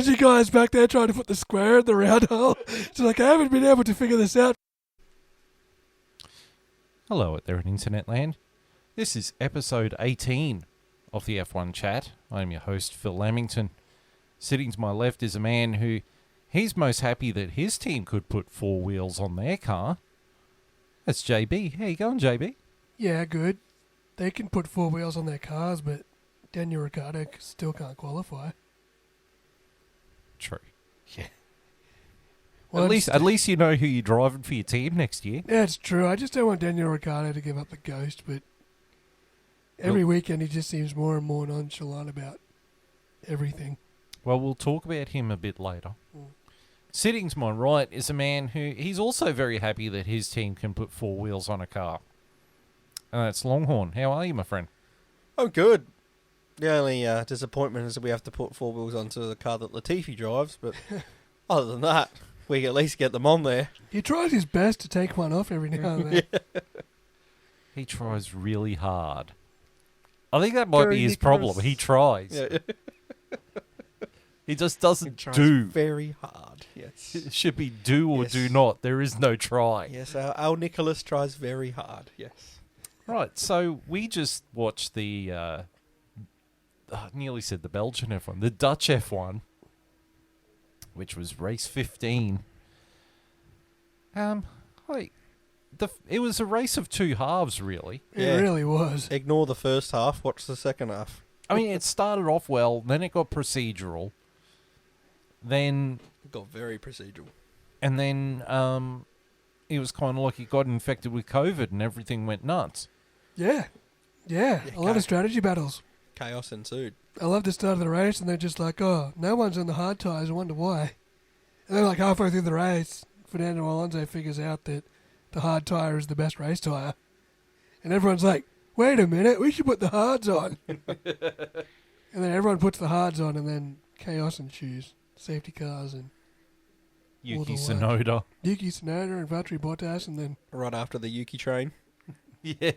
strategy guys back there trying to put the square in the round hole. It's like, I haven't been able to figure this out. Hello out there in Internet Land. This is episode 18 of the F1 Chat. I'm your host, Phil Lamington. Sitting to my left is a man who he's most happy that his team could put four wheels on their car. That's JB. How you going, JB? Yeah, good. They can put four wheels on their cars, but Daniel Ricciardo still can't qualify. True. Yeah. Well, at least you know who you're driving for your team next year. Yeah, it's true. I just don't want Daniel Ricciardo to give up the ghost, but every weekend he just seems more and more nonchalant about everything. Well, we'll talk about him a bit later. Sitting to my right is a man who he's also very happy that his team can put four wheels on a car. And that's Longhorn. How are you, my friend? Oh, good. The only disappointment is that we have to put four wheels onto the car that Latifi drives, but other than that, we can at least get them on there. He tries his best to take one off every now and then. He tries really hard. I think that might be his problem. He tries. Yeah. He just doesn't He tries do. very hard, yes. It should be do or Yes. do not. There is no try. Yes, our Nicholas tries very hard, yes. Right, so we just watched the, I nearly said the Belgian F1, the Dutch F1, which was race 15. It was a race of two halves, really. Yeah. It really was. Ignore the first half, watch the second half. I mean, it started off well, then it got procedural, then It got very procedural. and then it was kind of like he got infected with COVID and everything went nuts. Yeah. Yeah, a lot of strategy battles. Chaos ensued. I love the start of the race, and they're just like, oh, no one's on the hard tyres. I wonder why. And then, like, halfway through the race, Fernando Alonso figures out that the hard tyre is the best race tyre. And everyone's like, wait a minute, we should put the hards on. And then everyone puts the hards on, and then chaos ensues. Safety cars and Yuki the Tsunoda. Yuki Tsunoda and Valtteri Bottas, and then Right after the Yuki train. Yeah.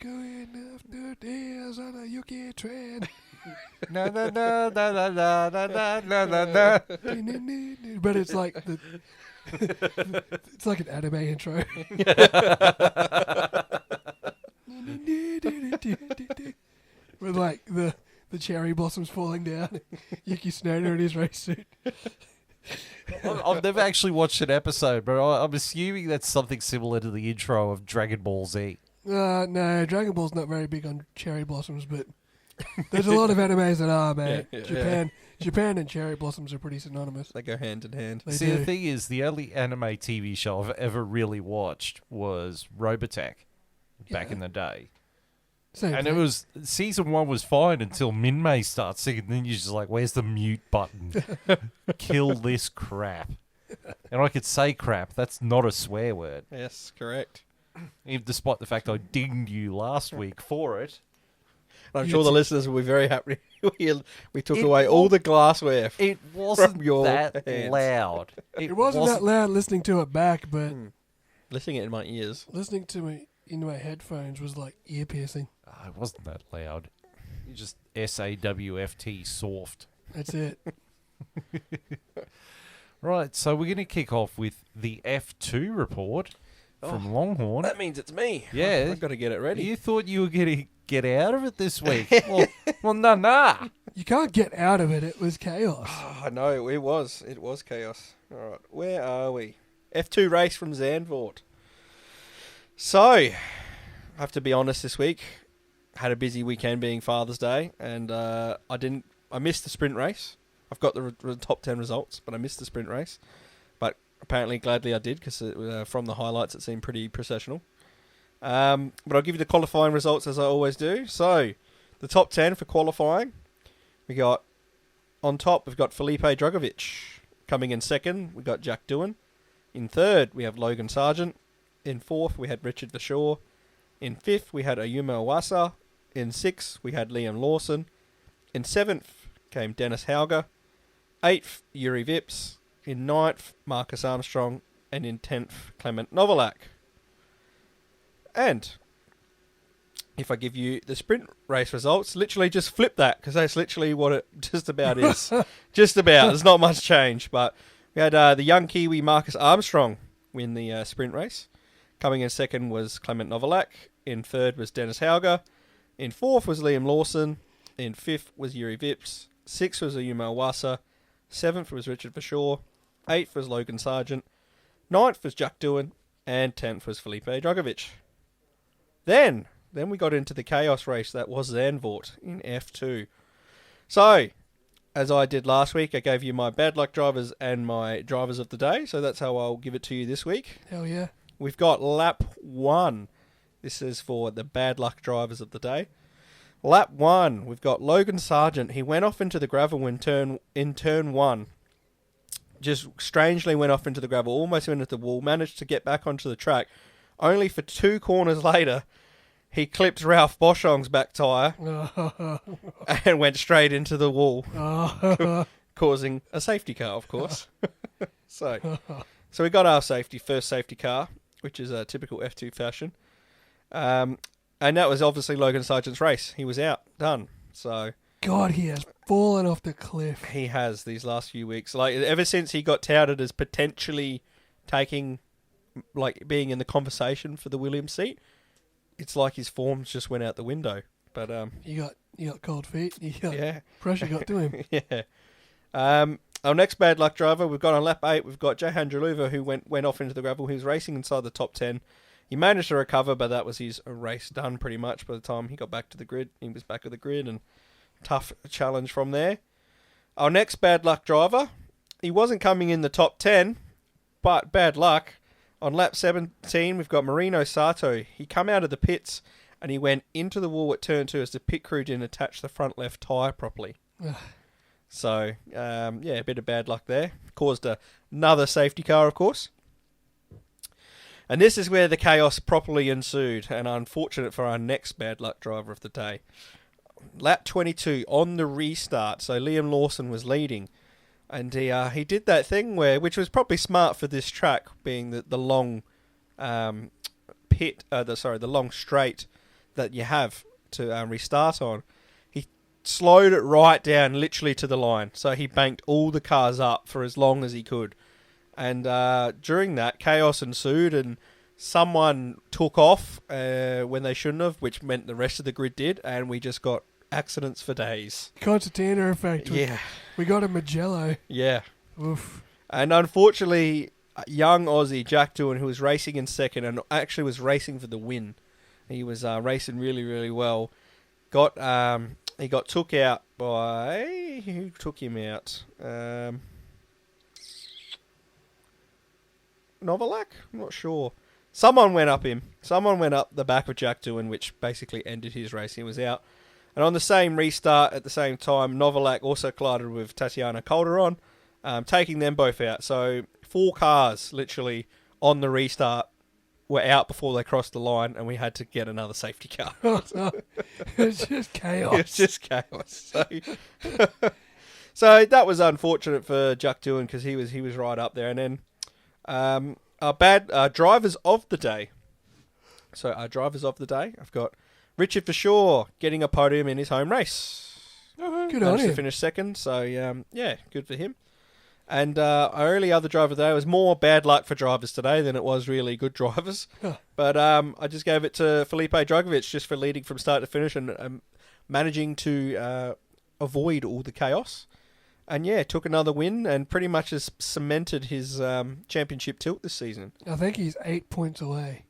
going after days on a Yuki train. Na na na na na na na na na na. But it's like it's like an anime intro. With like the cherry blossoms falling down. Yuki Tsunoda in his race suit. I've never actually watched an episode, but I'm assuming that's something similar to the intro of Dragon Ball Z. No, Dragon Ball's not very big on cherry blossoms, but there's a lot of animes that are, mate. Yeah. Japan and cherry blossoms are pretty synonymous. They go hand in hand. They See, do. the thing is, the only anime TV show I've ever really watched was Robotech back Yeah. in the day. Same And thing. it was, season 1 was fine until Min-Mei starts singing, then you're just like, where's the mute button? Kill this crap. And I could say crap, that's not a swear word. Yes, correct. Even despite the fact I dinged you last week for it. And I'm sure the listeners will be very happy. We took It away all the glassware. It wasn't your that hands. loud. It wasn't that loud listening to it back, but Listening it in my ears. listening to me in my headphones was like ear piercing. It wasn't that loud. You just SAWFT soft. That's it. Right, so we're going to kick off with the F2 report from Longhorn. That means it's me. Yeah. I've got to get it ready. You thought you were going to get out of it this week. well, nah. You can't get out of it. It was chaos. Oh, I know, it was. It was chaos. All right, where are we? F2 race from Zandvoort. So, I have to be honest this week. Had a busy weekend being Father's Day, and I missed the sprint race. I've got the top 10 results, but I missed the sprint race. But apparently, gladly I did, because from the highlights it seemed pretty processional. But I'll give you the qualifying results as I always do. So, the top 10 for qualifying. We got, on top, we've got Felipe Drugovich. Coming in second, we got Jack Doohan. In third, we have Logan Sargent. In fourth, we had Richard Verschoor. In fifth, we had Ayumu Iwasa. In sixth, we had Liam Lawson. In seventh came Dennis Hauger. Eighth, Yuri Vips. In ninth, Marcus Armstrong. And in 10th, Clement Novalak. And if I give you the sprint race results, literally just flip that, because that's literally what it just about is. Just about. There's not much change. But we had the young Kiwi Marcus Armstrong win the sprint race. Coming in second was Clement Novalak. In third was Dennis Hauger. In fourth was Liam Lawson. In fifth was Yuri Vips. Sixth was Ayumo Wasa. Seventh was Richard Verschoor. Eighth was Logan Sargent. Ninth was Jack Doohan. And 10th was Felipe Dragovic. Then we got into the chaos race that was Zandvoort in F2. So, as I did last week, I gave you my bad luck drivers and my drivers of the day. So that's how I'll give it to you this week. Hell yeah. We've got lap 1. This is for the bad luck drivers of the day. Lap 1, we've got Logan Sargent. He went off into the gravel in turn 1. Just strangely went off into the gravel, almost went into the wall, managed to get back onto the track. Only for 2 corners later, he clipped Ralph Boschong's back tyre and went straight into the wall, causing a safety car, of course. So we got our first safety car, which is a typical F2 fashion. And that was obviously Logan Sargent's race. He was out, done. So God, he has fallen off the cliff. he has these last few weeks. Like, ever since he got touted as potentially being in the conversation for the Williams seat, it's like his forms just went out the window. But You got cold feet. yeah, Pressure got to him. yeah. Our next bad luck driver, we've got on lap 8, we've got Jahan Jaluva, who went off into the gravel. He was racing inside the top 10. He managed to recover, but that was his race done pretty much by the time he got back to the grid. He was back at the grid, and tough challenge from there. Our next bad luck driver, he wasn't coming in the top 10, but bad luck. On lap 17, we've got Marino Sato. He come out of the pits, and he went into the wall at turn 2 as the pit crew didn't attach the front left tyre properly. So, a bit of bad luck there. Caused another safety car, of course. And this is where the chaos properly ensued, and unfortunate for our next bad luck driver of the day. Lap 22, on the restart, so Liam Lawson was leading, and he did that thing which was probably smart for this track, being the long the long straight that you have to restart on. He slowed it right down, literally to the line, so he banked all the cars up for as long as he could. And during that, chaos ensued, and someone took off when they shouldn't have, which meant the rest of the grid did, and we just got accidents for days. Concertina effect. Yeah. We got a Magello. Yeah. Oof. And unfortunately, young Aussie Jack Doohan, who was racing in second and actually was racing for the win, he was racing really, really well, he got took out by... Who took him out? Novalak? I'm not sure. Someone went up him. Someone went up the back of Jack Doohan, which basically ended his race. He was out. And on the same restart at the same time, Novalak also collided with Tatiana Calderon, taking them both out. So 4 cars, literally, on the restart were out before they crossed the line, and we had to get another safety car. It's just chaos. It's just chaos. So that was unfortunate for Jack Doohan, because he was right up there. And then our bad drivers of the day. So our drivers of the day, I've got Richard Verschoor getting a podium in his home race. Good on Managed to him. finish second, so good for him. And our only other driver today was more bad luck for drivers today than it was really good drivers. Huh. But I just gave it to Felipe Dragovic just for leading from start to finish and managing to avoid all the chaos. And took another win and pretty much has cemented his championship tilt this season. I think he's 8 points away.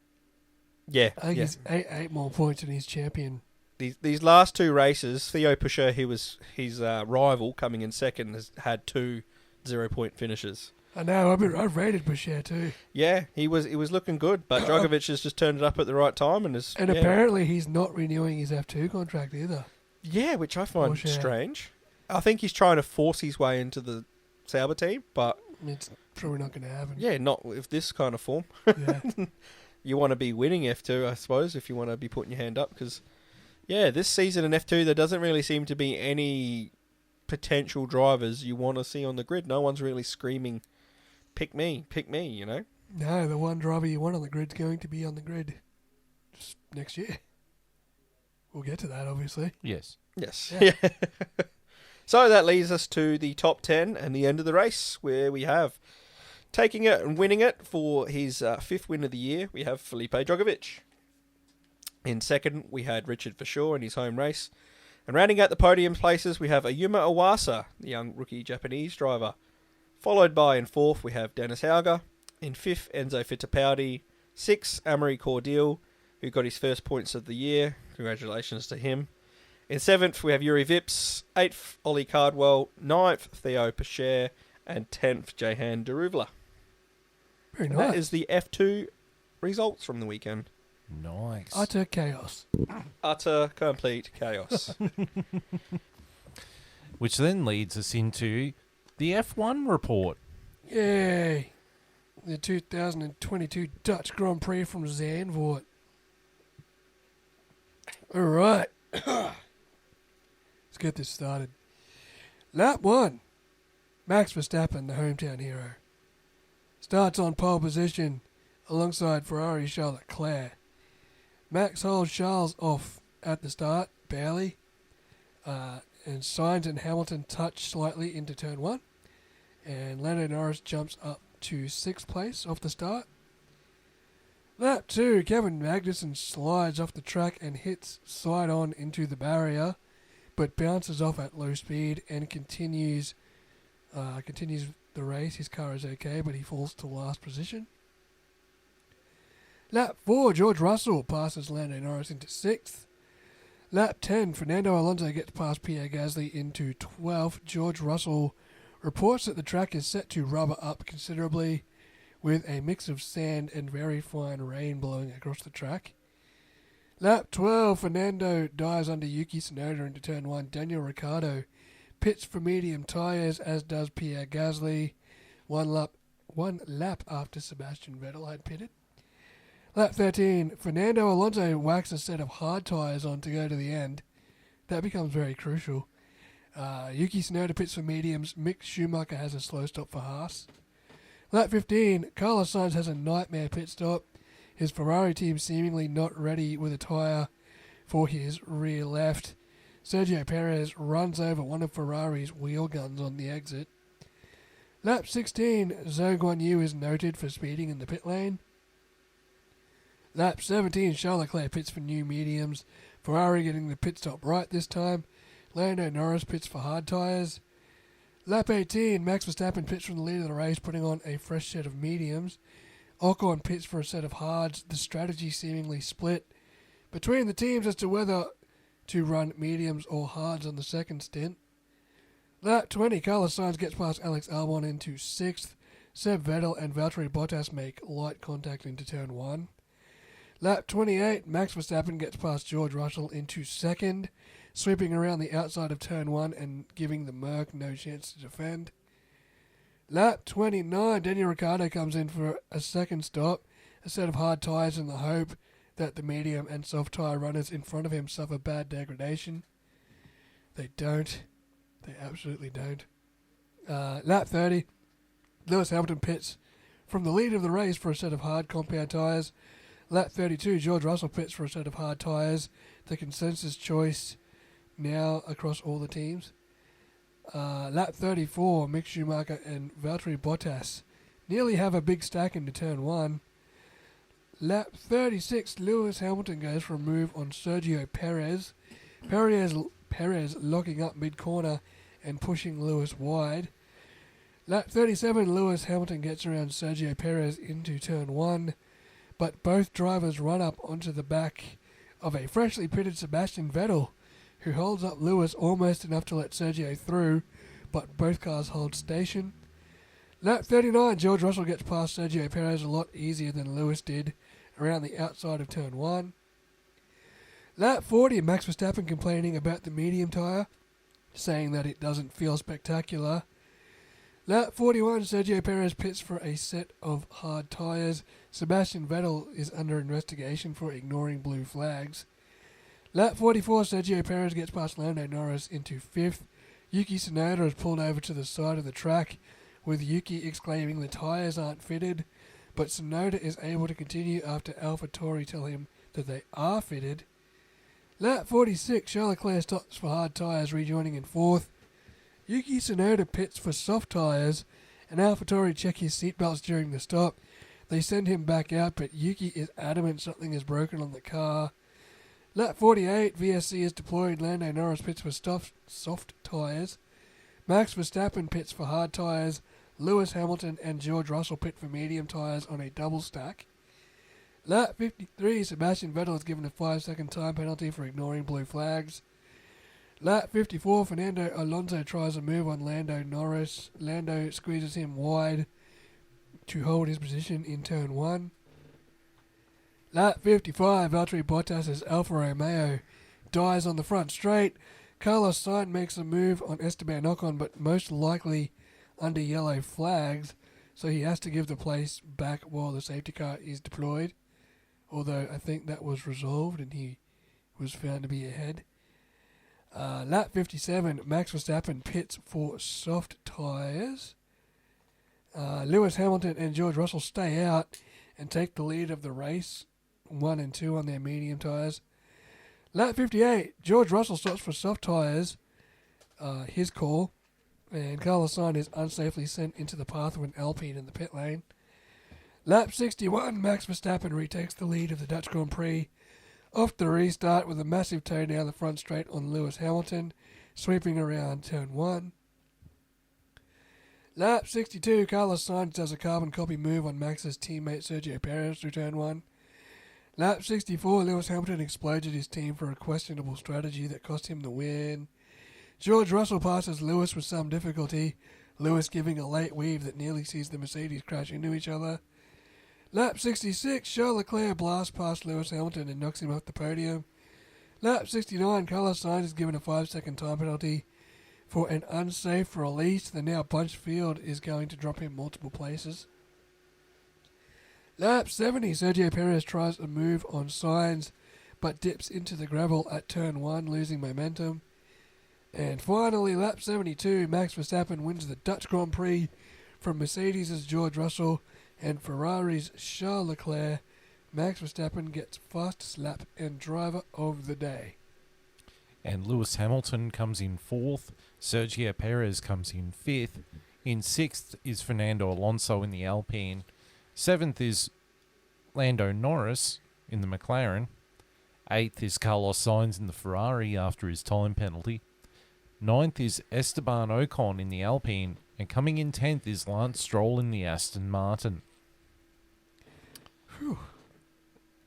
Yeah. I think he's eight more points than his champion. These last 2 races, Theo Pusher, who was his rival coming in second, has had 2 0-point finishes. I know. I've rated Boucher too. Yeah, he was looking good, but Dragovic has just turned it up at the right time and is. And apparently he's not renewing his F2 contract either. Yeah, which I find Boucher. strange. I think he's trying to force his way into the Sauber team, but It's probably not going to happen. yeah, not with this kind of form. Yeah. You want to be winning F2, I suppose, if you want to be putting your hand up, because this season in F2 there doesn't really seem to be any potential drivers you want to see on the grid. No one's really screaming, pick me, you know? No, the one driver you want on the grid's going to be on the grid just next year. We'll get to that, obviously. Yes. Yes. Yeah. So that leads us to the top 10 and the end of the race, where we have taking it and winning it for his fifth win of the year. We have Felipe Drogovic. In second, we had Richard Verschoor in his home race. And rounding out the podium places, we have Ayuma Iwasa, the young rookie Japanese driver. Followed by, in fourth, we have Dennis Hauger. In fifth, Enzo Fittipaldi. Sixth, Amory Cordial, who got his first points of the year. Congratulations to him. In seventh, we have Yuri Vips. Eighth, Ollie Cardwell. Ninth, Theo Pacher. And 10th, Jehan Daruvla. Very And nice. that is the F2 results from the weekend. Nice. Utter chaos. Utter, complete chaos. Which then leads us into the F1 report. Yay. The 2022 Dutch Grand Prix from Zandvoort. All right. Let's get this started. Lap 1. Max Verstappen, the hometown hero, starts on pole position alongside Ferrari Charles Leclerc. Max holds Charles off at the start, barely, and Sainz and Hamilton touch slightly into turn 1, and Lando Norris jumps up to 6th place off the start. Lap 2, Kevin Magnussen slides off the track and hits side on into the barrier, but bounces off at low speed and continues the race. His car is okay, but he falls to last position. Lap 4, George Russell passes Lando Norris into 6th. Lap 10, Fernando Alonso gets past Pierre Gasly into 12th. George Russell reports that the track is set to rubber up considerably, with a mix of sand and very fine rain blowing across the track. Lap 12, Fernando dives under Yuki Tsunoda into turn 1. Daniel Ricciardo pits for medium tyres, as does Pierre Gasly, one lap after Sebastian Vettel had pitted. Lap 13, Fernando Alonso whacks a set of hard tyres on to go to the end. That becomes very crucial. Yuki Tsunoda pits for mediums. Mick Schumacher has a slow stop for Haas. Lap 15, Carlos Sainz has a nightmare pit stop. His Ferrari team seemingly not ready with a tyre for his rear left. Sergio Perez runs over one of Ferrari's wheel guns on the exit. Lap 16, Zhou Guanyu is noted for speeding in the pit lane. Lap 17, Charles Leclerc pits for new mediums. Ferrari getting the pit stop right this time. Lando Norris pits for hard tyres. Lap 18, Max Verstappen pits from the lead of the race, putting on a fresh set of mediums. Ocon pits for a set of hards. The strategy seemingly split between the teams as to whether to run mediums or hards on the second stint. Lap 20, Carlos Sainz gets past Alex Albon into 6th. Seb Vettel and Valtteri Bottas make light contact into turn 1. Lap 28, Max Verstappen gets past George Russell into 2nd, sweeping around the outside of turn 1 and giving the Merc no chance to defend. Lap 29, Daniel Ricciardo comes in for a second stop, a set of hard tyres in the hope that the medium and soft tyre runners in front of him suffer bad degradation. They don't. They absolutely don't. Lap 30, Lewis Hamilton pits from the lead of the race for a set of hard compound tyres. Lap 32, George Russell pits for a set of hard tyres. The consensus choice now across all the teams. Lap 34, Mick Schumacher and Valtteri Bottas nearly have a big stack into turn 1. Lap 36, Lewis Hamilton goes for a move on Sergio Perez. Perez locking up mid-corner and pushing Lewis wide. Lap 37, Lewis Hamilton gets around Sergio Perez into turn 1. But both drivers run up onto the back of a freshly pitted Sebastian Vettel, who holds up Lewis almost enough to let Sergio through, but both cars hold station. Lap 39, George Russell gets past Sergio Perez a lot easier than Lewis did, around the outside of turn 1. Lap 40, Max Verstappen complaining about the medium tyre, saying that it doesn't feel spectacular. Lap 41, Sergio Perez pits for a set of hard tyres. Sebastian Vettel is under investigation for ignoring blue flags. Lap 44, Sergio Perez gets past Lando Norris into 5th. Yuki Tsunoda is pulled over to the side of the track, with Yuki exclaiming the tyres aren't fitted, but Tsunoda is able to continue after AlphaTauri tell him that they are fitted. Lap 46, Charles Leclerc stops for hard tyres, rejoining in 4th. Yuki Tsunoda pits for soft tyres, and AlphaTauri check his seatbelts during the stop. They send him back out, but Yuki is adamant something is broken on the car. Lap 48, VSC is deployed. Lando Norris pits for soft tyres. Max Verstappen pits for hard tyres. Lewis Hamilton and George Russell pit for medium tyres on a double stack. Lap 53, Sebastian Vettel is given a 5-second time penalty for ignoring blue flags. Lap 54, Fernando Alonso tries a move on Lando Norris. Lando squeezes him wide to hold his position in turn 1. Lap 55, Valtteri Bottas' Alfa Romeo dies on the front straight. Carlos Sainz makes a move on Esteban Ocon, but most likely under yellow flags, so he has to give the place back while the safety car is deployed. Although I think that was resolved and he was found to be ahead. Lap 57, Max Verstappen pits for soft tyres. Lewis Hamilton and George Russell stay out and take the lead of the race, 1 and 2 on their medium tyres. Lap 58, George Russell stops for soft tyres, his call, and Carlos Sainz is unsafely sent into the path of an Alpine in the pit lane. Lap 61, Max Verstappen retakes the lead of the Dutch Grand Prix off the restart with a massive toe down the front straight on Lewis Hamilton, sweeping around turn 1. Lap 62, Carlos Sainz does a carbon copy move on Max's teammate Sergio Perez through turn 1. Lap 64, Lewis Hamilton exploded his team for a questionable strategy that cost him the win. George Russell passes Lewis with some difficulty, Lewis giving a late weave that nearly sees the Mercedes crash into each other. Lap 66, Charles Leclerc blasts past Lewis Hamilton and knocks him off the podium. Lap 69, Carlos Sainz is given a 5-second time penalty for an unsafe release. The now bunched field is going to drop him multiple places. Lap 70, Sergio Perez tries a move on Sainz, but dips into the gravel at turn 1, losing momentum. And finally, lap 72, Max Verstappen wins the Dutch Grand Prix from Mercedes' George Russell and Ferrari's Charles Leclerc. Max Verstappen gets fastest lap and driver of the day. And Lewis Hamilton comes in 4th. Sergio Perez comes in 5th. In 6th is Fernando Alonso in the Alpine. 7th is Lando Norris in the McLaren. 8th is Carlos Sainz in the Ferrari after his time penalty. 9th is Esteban Ocon in the Alpine. And coming in 10th is Lance Stroll in the Aston Martin. Whew.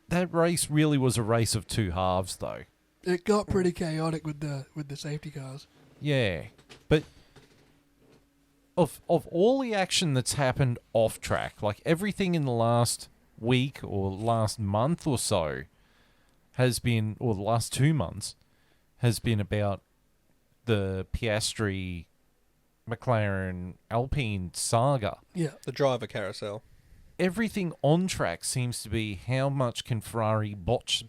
That race really was a race of two halves, though. It got pretty chaotic with the safety cars. Yeah, but of all the action that's happened off track, like everything in the last week or last month or so has been, or the last 2 months, has been about the Piastri, McLaren, Alpine saga. Yeah. The driver carousel. Everything on track seems to be how much can Ferrari botch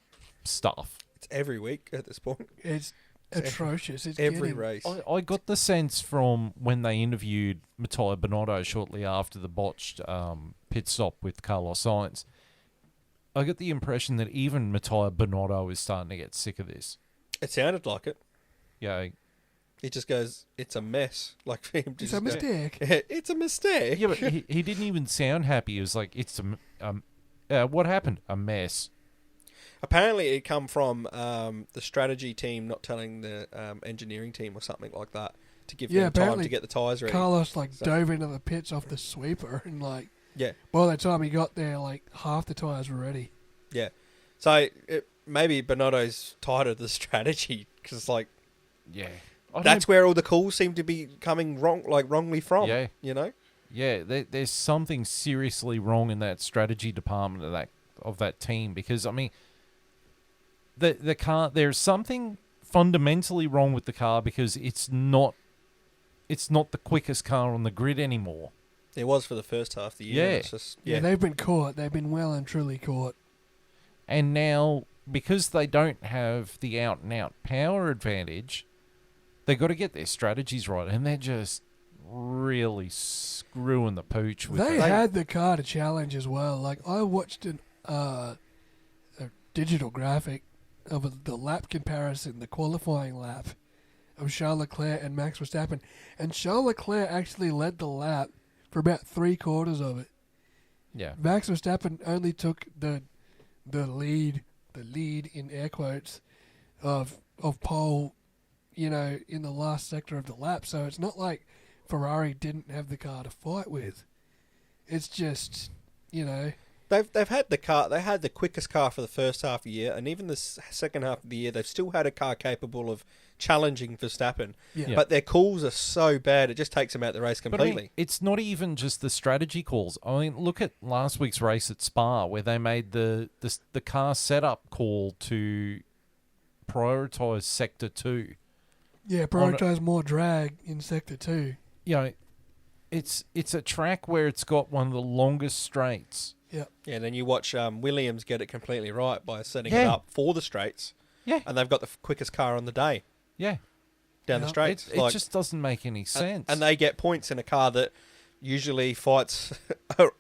stuff. It's every week at this point. It's atrocious. It's Every getting- race. I got the sense from when they interviewed Matteo Binotto shortly after the botched pit stop with Carlos Sainz. I got the impression that even Matteo Binotto is starting to get sick of this. It sounded like it. Yeah, He just goes, it's a mess. Like for him to It's just a mistake. Go, it's a mistake. yeah, but he didn't even sound happy. He was like, "It's what happened? A mess." Apparently, it come from the strategy team not telling the engineering team or something like that to give them time apparently to get the tyres ready. Carlos So- dove into the pits off the sweeper and Yeah, by the time he got there, half the tyres were ready. yeah. So maybe Bonotto's tired of the strategy because Yeah, that's where all the calls seem to be coming wrongly from. Yeah. You know. Yeah, there's something seriously wrong in that strategy department of that team, because I mean, the car, there's something fundamentally wrong with the car because it's not the quickest car on the grid anymore. It was for the first half of the year. Yeah. It's just, Yeah, they've been caught. They've been well and truly caught. And now, because they don't have the out and out power advantage, they got to get their strategies right, and they're just really screwing the pooch with They it. had the car to challenge as well. I watched a digital graphic of the lap comparison, the qualifying lap of Charles Leclerc and Max Verstappen, and Charles Leclerc actually led the lap for about 3/4 of it. Yeah. Max Verstappen only took the lead in air quotes of pole, in the last sector of the lap. So it's not like Ferrari didn't have the car to fight with. It's just, They've had the car. They had the quickest car for the first half of the year, and even the second half of the year, they've still had a car capable of challenging Verstappen. Yeah. But their calls are so bad, it just takes them out the race completely. But I mean, it's not even just the strategy calls. I mean, look at last week's race at Spa, where they made the car setup call to prioritise Sector 2. Yeah, prioritise more drag in Sector 2. It's a track where it's got one of the longest straights. Yeah. Yeah, and then you watch Williams get it completely right by setting it Yeah. up for the straights. Yeah. And they've got the quickest car on the day Yeah. down the Yeah. straights. It just doesn't make any sense. And they get points in a car that usually fights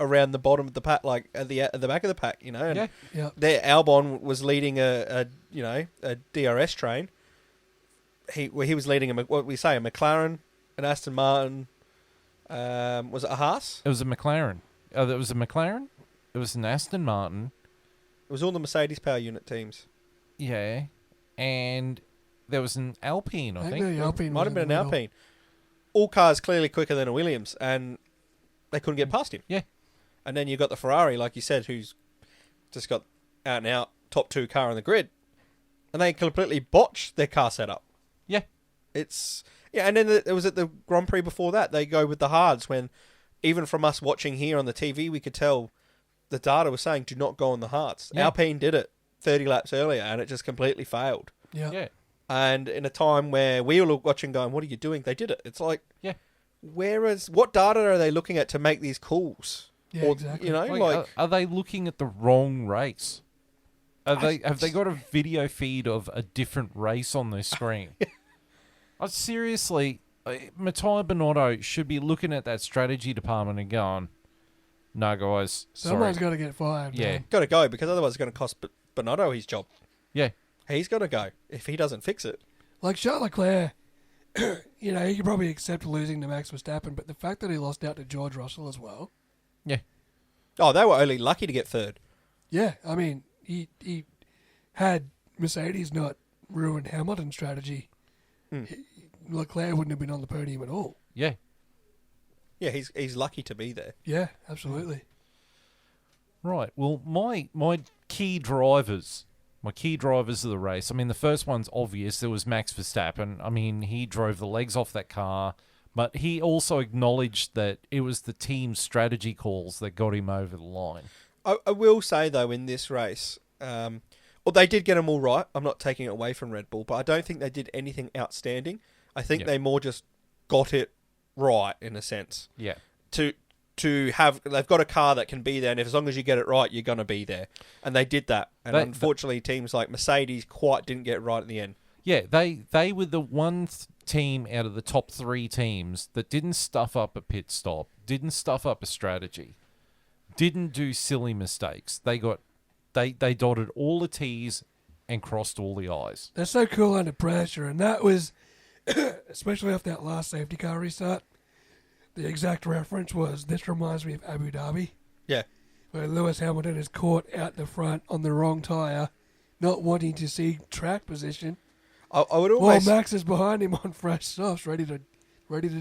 around the bottom of the pack, like at the back of the pack, And Yeah. Yeah. their Albon was leading a DRS train. He was leading a McLaren, an Aston Martin. Was it a Haas? It was a McLaren. Oh, it was a McLaren? It was an Aston Martin. It was all the Mercedes power unit teams. Yeah. And there was an Alpine, I think. the Alpine Might was have in been an the middle. Alpine. All cars clearly quicker than a Williams, and they couldn't get past him. Yeah. And then you got the Ferrari, like you said, who's just got out and out top 2 car on the grid, and they completely botched their car setup. Yeah. And then it was at the Grand Prix before that. They go with the hards when, even from us watching here on the TV, we could tell the data was saying do not go on the hards. Yeah. Alpine did it 30 laps earlier, and it just completely failed. Yeah. Yeah. And in a time where we were watching going, what are you doing? They did it. It's like, Yeah. what data are they looking at to make these calls? Yeah, exactly. Are they looking at the wrong race? Have they got a video feed of a different race on their screen? Seriously, Matteo Binotto should be looking at that strategy department and going, no, guys, Someone's sorry. got to get fired. Yeah. Man. Got to go, because otherwise it's going to cost Bonotto his job. Yeah. He's got to go if he doesn't fix it. Like Charles Leclerc, he could probably accept losing to Max Verstappen, but the fact that he lost out to George Russell as well. Yeah. Oh, they were only lucky to get third. Yeah, I mean, he had Mercedes not ruined Hamilton's strategy, Leclerc wouldn't have been on the podium at all. Yeah. Yeah, he's lucky to be there. Yeah, absolutely. Right. Well, my key drivers of the race. I mean, the first one's obvious. There was Max Verstappen. I mean, he drove the legs off that car, but he also acknowledged that it was the team's strategy calls that got him over the line. I will say, though, in this race, they did get them all right. I'm not taking it away from Red Bull, but I don't think they did anything outstanding. I think they more just got it right, in a sense. Yeah. They've got a car that can be there, and as long as you get it right, you're going to be there. And they did that. And unfortunately, teams like Mercedes quite didn't get it right at the end. Yeah, they were the one team out of the top 3 teams that didn't stuff up a pit stop, didn't stuff up a strategy, didn't do silly mistakes. They dotted all the T's and crossed all the I's. They're so cool under pressure, and that was, especially after that last safety car restart, the exact reference was, this reminds me of Abu Dhabi. Yeah. Where Lewis Hamilton is caught out the front on the wrong tyre, not wanting to see track position. I would While almost... Max is behind him on fresh softs, ready to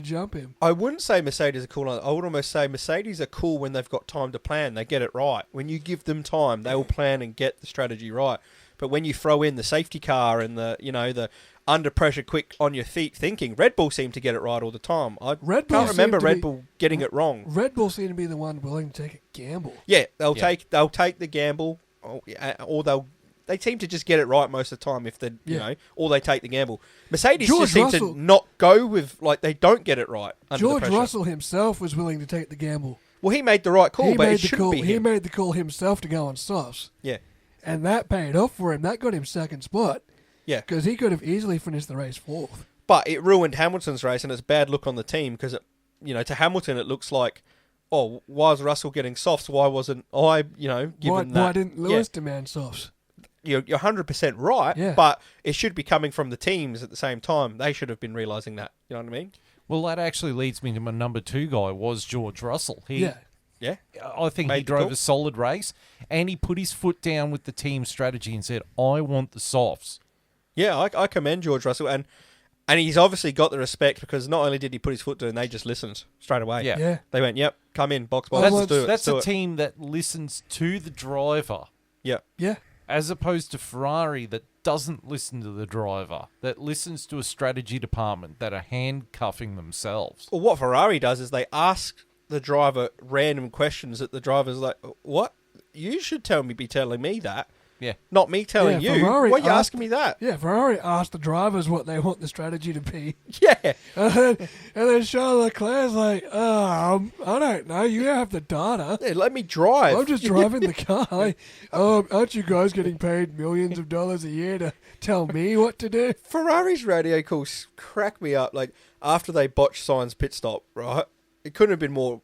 jump him. I wouldn't say Mercedes are cool. I would almost say Mercedes are cool when they've got time to plan. They get it right. When you give them time, they will plan and get the strategy right. But when you throw in the safety car and the under pressure, quick on your feet thinking, Red Bull seem to get it right all the time. I can't remember Red Bull getting it wrong. Red Bull seem to be the one willing to take a gamble. Yeah, they'll take the gamble, or they seem to just get it right most of the time. If they or they take the gamble. Mercedes George just seem Russell- to not go with, like, they don't get it right under the George pressure. Russell himself was willing to take the gamble. Well, he made the right call, but it shouldn't be He him. made the call himself to go on softs. Yeah. And that paid off for him. That got him second spot. Yeah. Because he could have easily finished the race fourth. But it ruined Hamilton's race, and it's bad look on the team because, to Hamilton it looks like, oh, why was Russell getting softs? Why wasn't I, given that? Why didn't Lewis demand softs? you're 100% right, Yeah. but it should be coming from the teams at the same time. They should have been realising that. You know what I mean? Well, that actually leads me to my number 2 guy was George Russell. Yeah. Yeah. I think Made he the drove call. a solid race, and he put his foot down with the team strategy and said, I want the softs. Yeah, I commend George Russell, and he's obviously got the respect because not only did he put his foot down, they just listened straight away. Yeah. Yeah. They went, yep, come in, box, That's- let's do it. That's let's do a it. team that listens to the driver, Yeah. Yeah. as opposed to Ferrari that doesn't listen to the driver, that listens to a strategy department that are handcuffing themselves. Well, what Ferrari does is they ask the driver random questions that the driver's like, what? You should be telling me that, Yeah. not me telling Yeah, you. Ferrari Why are you asked- asking me that? Yeah, Ferrari asked the drivers what they want the strategy to be. Yeah. And then Charles Leclerc's like, I don't know. You have the data. Yeah, let me drive. I'm just driving the car. Like, aren't you guys getting paid millions of dollars a year to tell me what to do? Ferrari's radio calls crack me up. Like, after they botched Sainz's pit stop, right? It couldn't have been more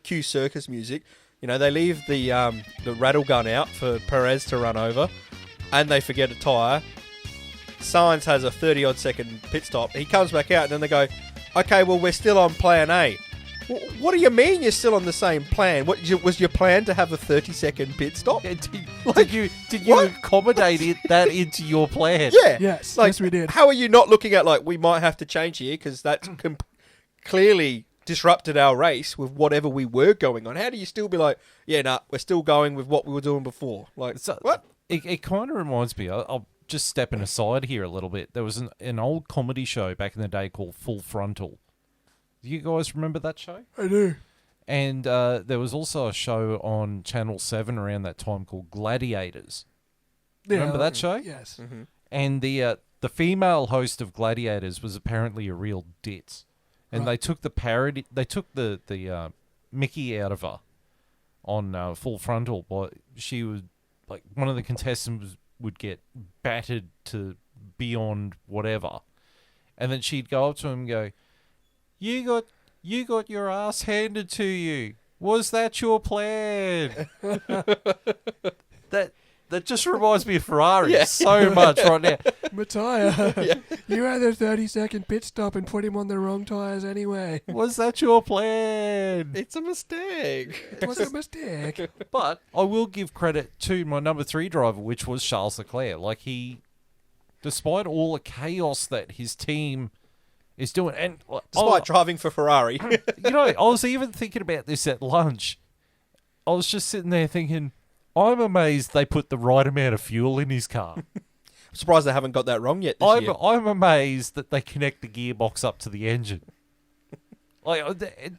Q circus music. You know, they leave the rattle gun out for Perez to run over, and they forget a tyre. Sainz has a 30-odd second pit stop. He comes back out, and then they go, okay, well, we're still on plan A. What do you mean you're still on the same plan? Was your plan to have a 30-second pit stop? Yeah, did you what? accommodate that into your plan? Yeah. Yes, Like, yes, we did. How are you not looking at, like, we might have to change here because that's clearly disrupted our race with whatever we were going on? How do you still be like, yeah, nah, we're still going with what we were doing before? Like, So, what? It kind of reminds me, I'll just stepping aside here a little bit. There was an old comedy show back in the day called Full Frontal. Do you guys remember that show? I do. And there was also a show on Channel 7 around that time called Gladiators. Remember that show? Yes. Mm-hmm. And the female host of Gladiators was apparently a real ditz. And they took the parody, they took the Mickey out of her on Full Frontal. But she was, like, one of the contestants would get battered to beyond whatever. And then she'd go up to him and go, You got your ass handed to you. Was that your plan? That just reminds me of Ferrari so much right now. Matthias, you had a 30-second pit stop and put him on the wrong tyres anyway. Was that your plan? It's a mistake. It was a mistake. But I will give credit to my number 3 driver, which was Charles Leclerc. Like, he, despite all the chaos that his team is doing, and Despite driving for Ferrari. you know, I was even thinking about this at lunch. I was just sitting there thinking, I'm amazed they put the right amount of fuel in his car. I'm surprised they haven't got that wrong yet this year. I'm amazed that they connect the gearbox up to the engine. Like,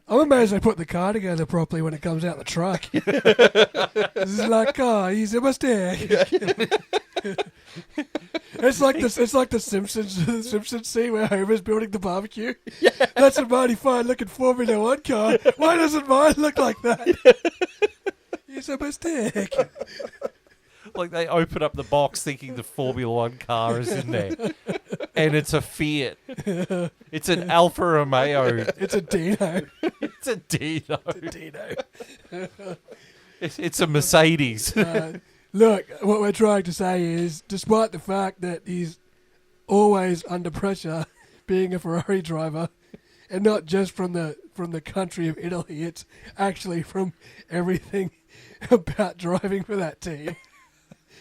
I'm amazed they put the car together properly when it comes out the truck. This is like, he's a mistake. It's like the Simpsons scene where Homer's building the barbecue. Yeah. That's a mighty fine looking Formula One car. Why doesn't mine look like that? He's a mistake. like, they open up the box thinking the Formula One car is in there. And it's a Fiat. It's an Alfa Romeo. It's a Dino. It's a Dino. Dino. It's a Mercedes. Look, what we're trying to say is, despite the fact that he's always under pressure, being a Ferrari driver, and not just from the country of Italy, it's actually from everything about driving for that team.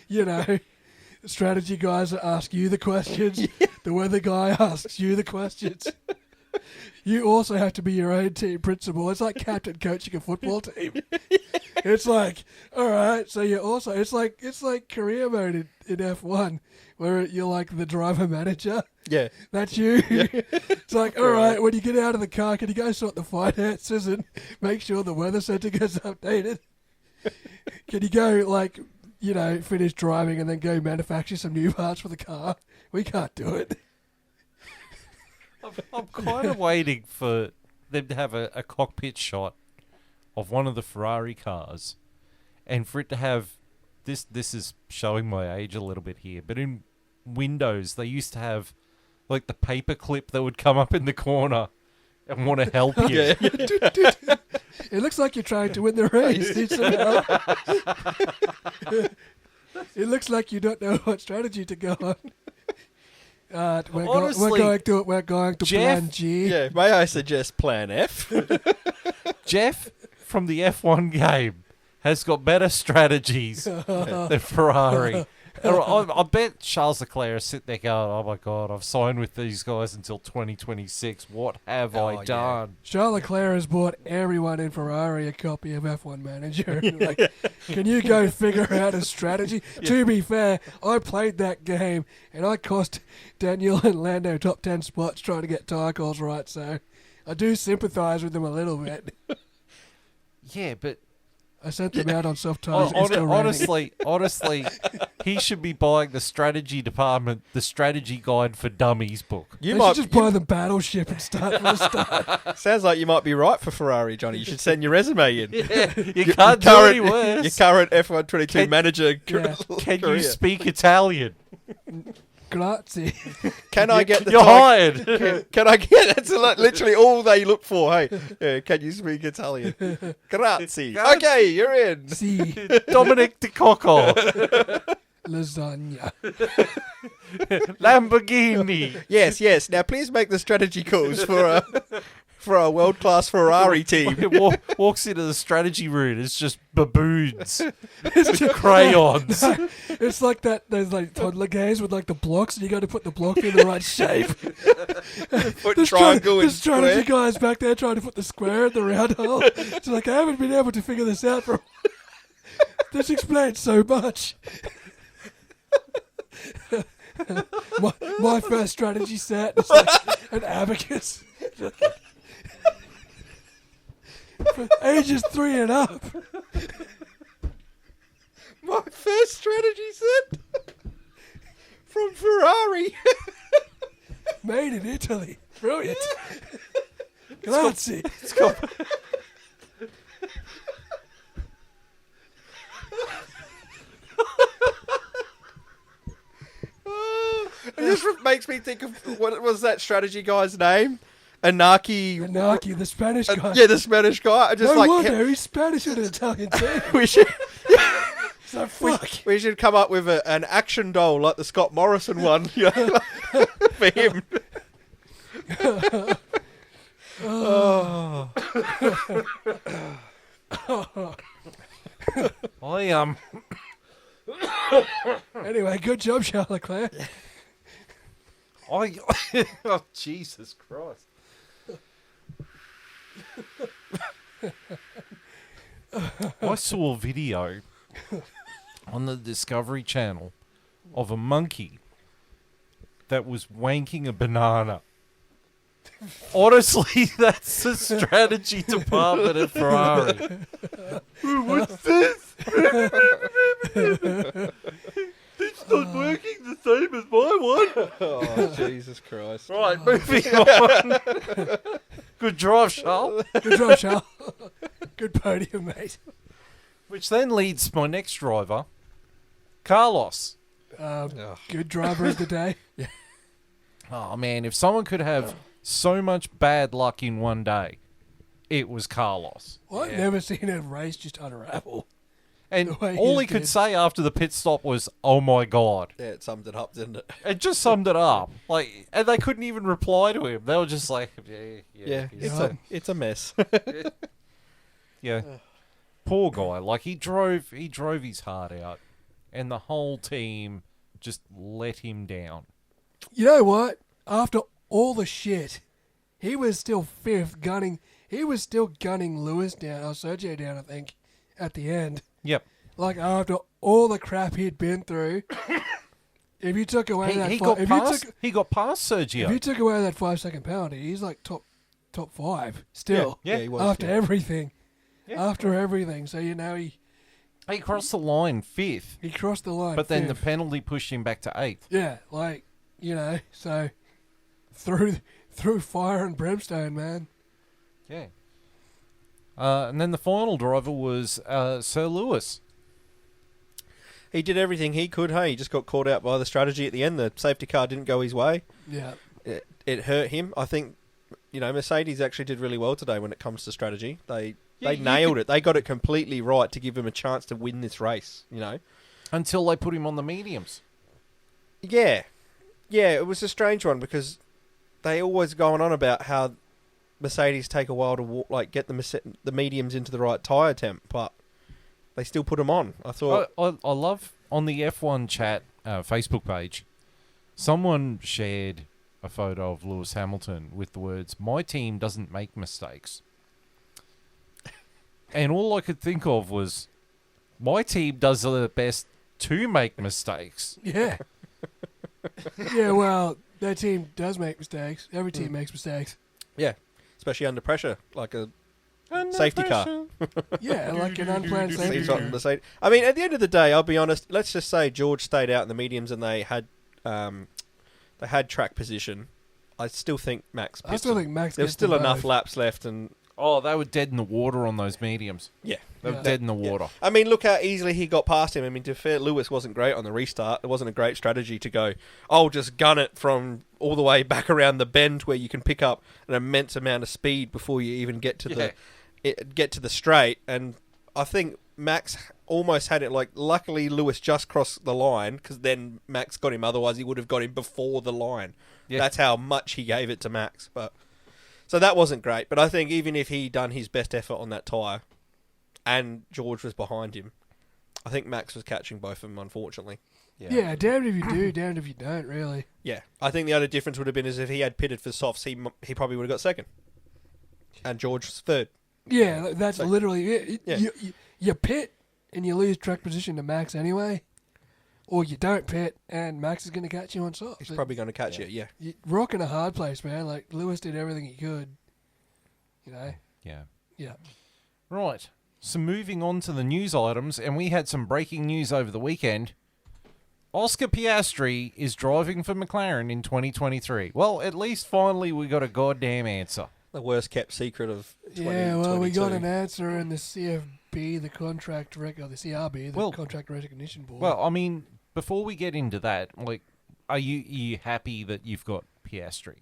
You know, the strategy guys ask you the questions. The weather guy asks you the questions. You also have to be your own team principal. It's like captain coaching a football team. It's like, all right, so you're also, it's like career mode in F1, where you're like the driver manager. Yeah. That's you. It's like, all right, when you get out of the car, can you go sort the finances and make sure the weather center gets updated? Can you go, like, you know, finish driving and then go manufacture some new parts for the car? We can't do it. I'm kind of waiting for them to have a cockpit shot of one of the Ferrari cars, and for it to have this is showing my age a little bit here, but in Windows they used to have, like, the paper clip that would come up in the corner and want to help you. Yeah. It looks like you're trying to win the race. Need some help? It looks like you don't know what strategy to go on. Honestly, We're going to Jeff- plan G. Yeah, may I suggest plan F? Jeff from the F1 game has got better strategies than Ferrari. And I bet Charles Leclerc is sitting there going, oh my God, I've signed with these guys until 2026. What have Oh, I yeah. done? Charles Leclerc has bought everyone in Ferrari a copy of F1 Manager. Like, can you go figure out a strategy? To be fair, I played that game and I cost Daniel and Lando top 10 spots trying to get tyre calls right, so I do sympathise with them a little bit. Yeah, but I sent them out on soft tyres. It's still raining. honestly, he should be buying the strategy department, the strategy guide for dummies book. You They might should just buy the battleship and start from the start. sounds like you might be right for Ferrari, Johnny. You should send your resume in. Yeah, you can't do any worse. Your current F122 manager. Yeah. Can you career. speak Italian? Grazie. Can I get the You're title? hired. Can I get that's literally all they look for? Hey, can you speak Italian? Grazie. Okay, you're in. Si. Dominic Di Cocco. Lasagna. Lamborghini. Yes. Now please make the strategy calls for a world class Ferrari team. Walks into the strategy room. It's just baboons. It's just crayons. It's like those like toddler games with like the blocks, and you got to put the block in the right shape. Put triangle the and strategy square. guy's back there trying to put the square in the round hole. It's like I haven't been able to figure this out for. This explains so much. my first strategy set is like an abacus. For ages 3 and up. My first strategy set from Ferrari. Made in Italy. Brilliant. Grazie. It's got It just makes me think of what was that strategy guy's name? Anaki. Anaki, the Spanish guy. Yeah, the Spanish guy. I just No like wonder he's Spanish in an Italian team. we should So fuck. we should come up with an action doll like the Scott Morrison one, you know, for him. Oh. I Anyway, good job, Charles Leclerc. oh Jesus Christ. I saw a video on the Discovery Channel of a monkey that was wanking a banana. Honestly, that's the strategy department at Ferrari. What's this? It's not working the same as my one. Oh, Jesus Christ. Right, moving on. Good drive, Charles. Good job, Charles. Good podium, mate. Which then leads my next driver, Carlos. Good driver of the day. Oh, man, if someone could have so much bad luck in one day, it was Carlos. Well, I've never seen a race just unravel. And The way all he he could did. say after the pit stop was, oh my God. Yeah, it summed it up, didn't it? It just summed it up. Like, and they couldn't even reply to him. They were just like, Yeah, he's- it's a mess. yeah. Poor guy. Like, he drove his heart out, and the whole team just let him down. You know what? After all the shit, he was still fifth gunning. He was still gunning Lewis down, or Sergio down, I think, at the end. Yep. Like after all the crap he'd been through, if you took away that, He if got past Sergio. you took away that 5-second penalty, he's like top 5 still. Yeah, he was. After yeah. everything, Yeah. after everything. So you know he crossed the line fifth, crossed the line. but then the fifth. penalty pushed him back to eighth. Yeah, like, you know, so through fire and brimstone, man. Yeah. And then the final driver was Sir Lewis. He did everything he could, hey? He just got caught out by the strategy at the end. The safety car didn't go his way. Yeah. It hurt him. I think, you know, Mercedes actually did really well today when it comes to strategy. They Yeah, you nailed it. They got it completely right to give him a chance to win this race, you know. Until they put him on the mediums. Yeah. Yeah, it was a strange one because they always going on about how Mercedes take a while to get the mediums into the right tyre temp, but they still put them on. I thought... I love, on the F1 chat Facebook page, someone shared a photo of Lewis Hamilton with the words, "My team doesn't make mistakes." And all I could think of was, my team does their best to make mistakes. Yeah. Yeah, well, that team does make mistakes. Every team makes mistakes. Yeah, especially under pressure, like a safety car. Yeah, like an unplanned safety Seems car. like Mercedes. I mean, at the end of the day, I'll be honest. Let's just say George stayed out in the mediums and they had track position. I still think Max. I still think Max. There's gets still them enough both. laps left, and Oh, they were dead in the water on those mediums. yeah, They were Yeah. dead in the water. I mean, look how easily he got past him. I mean, to be fair, Lewis wasn't great on the restart. It wasn't a great strategy to go, I'll just gun it from all the way back around the bend where you can pick up an immense amount of speed before you even get to the straight. And I think Max almost had it. Like, luckily Lewis just crossed the line because then Max got him. Otherwise, he would have got him before the line. Yeah. That's how much he gave it to Max. So that wasn't great, but I think even if he done his best effort on that tyre and George was behind him, I think Max was catching both of them, unfortunately. Yeah, damned if you do, damned if you don't, really. Yeah, I think the other difference would have been is if he had pitted for softs, he probably would have got second. And George was third. Yeah, that's So- literally it. Yeah. You pit and you lose track position to Max anyway, or you don't pit and Max is going to catch you on softs. He's probably going to catch it, yeah. You're rocking a hard place, man. Like, Lewis did everything he could, you know? Yeah. Yeah. Right. So moving on to the news items, and we had some breaking news over the weekend. Oscar Piastri is driving for McLaren in 2023. Well, at least finally we got a goddamn answer. The worst kept secret of 2022. Yeah, well, we got an answer in the CFB, the contract or the CRB, the Well- contract recognition board. Well, I mean, before we get into that, like, are you happy that you've got Piastri?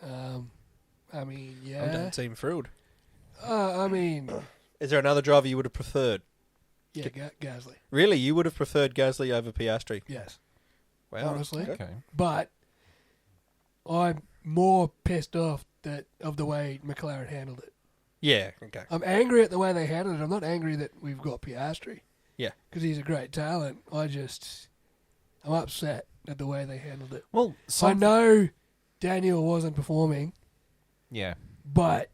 I mean, I yeah. don't seem thrilled. I mean, Is there another driver you would have preferred? yeah, Gasly. Really? You would have preferred Gasly over Piastri? Yes. Wow. Honestly. Okay. But I'm more pissed off of the way McLaren handled it. Yeah, okay. I'm angry at the way they handled it. I'm not angry that we've got Piastri. Yeah. Because he's a great talent. I'm upset at the way they handled it. Well, I know Daniel wasn't performing, Yeah. but,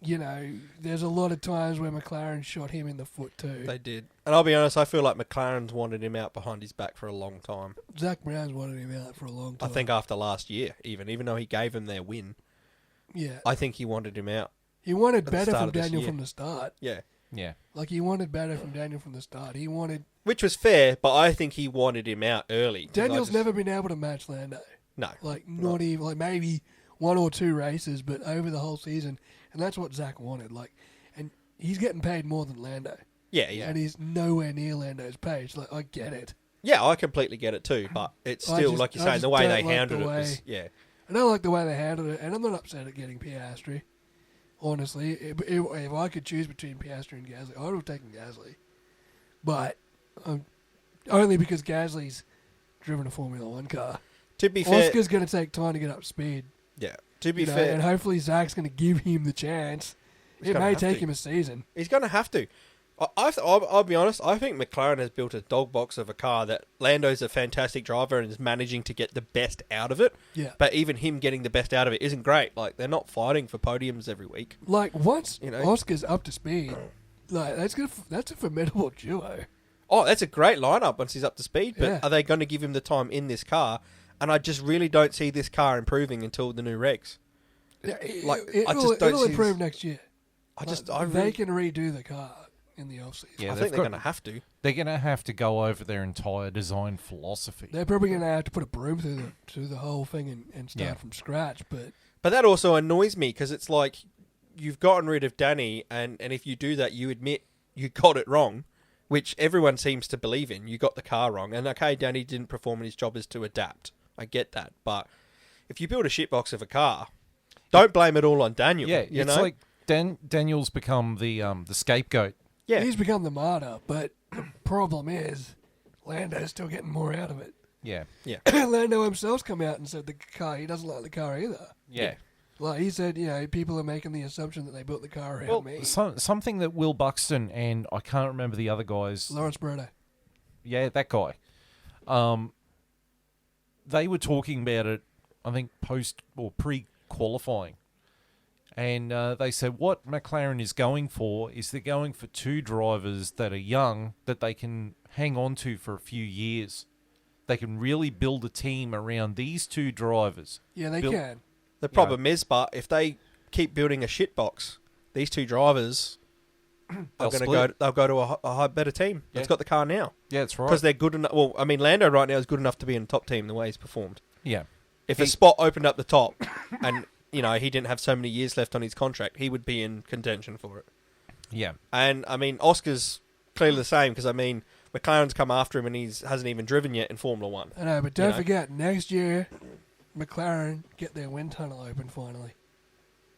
you know, there's a lot of times where McLaren shot him in the foot too. They did. And I'll be honest, I feel like McLaren's wanted him out behind his back for a long time. Zach Brown's wanted him out for a long I time. think after last year, even though he gave them their win, Yeah. I think he wanted him out. He wanted at the better start from of this Daniel year. from the start. Yeah. Yeah. Like, he wanted better from Daniel from the start. He wanted... Which was fair, but I think he wanted him out early. 'cause Daniel's never been able to match Lando. No. Like, not even... Like, maybe one or two races, but over the whole season. And that's what Zach wanted. Like, and he's getting paid more than Lando. Yeah, yeah. And he's nowhere near Lando's page. Like, I get it. Yeah, I completely get it too, but it's I still, just- like you're I saying, just the way don't they like handled the it was... way- Yeah. I don't like the way they handled it, and I'm not upset at getting Piastri. Honestly, if I could choose between Piastri and Gasly, I would have taken Gasly. But only because Gasly's driven a Formula One car. To be fair... Oscar's going to take time to get up to speed. Yeah. To be You know, fair... and hopefully Zach's going to give him the chance. He's It gonna may have take to. him a season. He's going to have to. I'll be honest, I think McLaren has built a dog box of a car that Lando's a fantastic driver and is managing to get the best out of it. Yeah. But even him getting the best out of it isn't great. Like, they're not fighting for podiums every week. Like, once You know? Oscar's up to speed, like that's a formidable duo. Oh, that's a great lineup once he's up to speed, but Yeah. are they going to give him the time in this car? And I just really don't see this car improving until the new regs. Yeah, Like, I it'll, just don't it'll see improve this- next year. I They really, can redo the car in the off season. Yeah, I they've think they're got- going to have to. They're going to have to go over their entire design philosophy. They're probably going to have to put a broom through the whole thing and start Yeah. from scratch. But But that also annoys me because it's like you've gotten rid of Danny, and if you do that, you admit you got it wrong, which everyone seems to believe in. You got the car wrong. And okay, Danny didn't perform, and his job is to adapt. I get that. But if you build a shitbox of a car, don't blame it all on Daniel. Yeah, you it's know? like Daniel's become the scapegoat Yeah. He's become the martyr, but the problem is Lando's still getting more out of it. Yeah. Lando himself's come out and said he doesn't like the car either. Yeah. Like he said, people are making the assumption that they built the car around Well, me. something that Will Buxton and I can't remember the other guys. Lawrence Brito. Yeah, that guy. They were talking about it, I think, post or pre-qualifying. And they said what McLaren is going for is they're going for two drivers that are young that they can hang on to for a few years. They can really build a team around these two drivers. Yeah, they can. The problem is, but if they keep building a shitbox, these two drivers are going to go. They'll go to a better team that's got the car now. Yeah, that's right. Because they're good enough. Well, I mean, Lando right now is good enough to be in the top team the way he's performed. Yeah. If a spot opened up the top, and he didn't have so many years left on his contract, he would be in contention for it. Yeah. And I mean, Oscar's clearly the same because I mean, McLaren's come after him and he hasn't even driven yet in Formula One. I know, but don't forget, next year, McLaren get their wind tunnel open finally.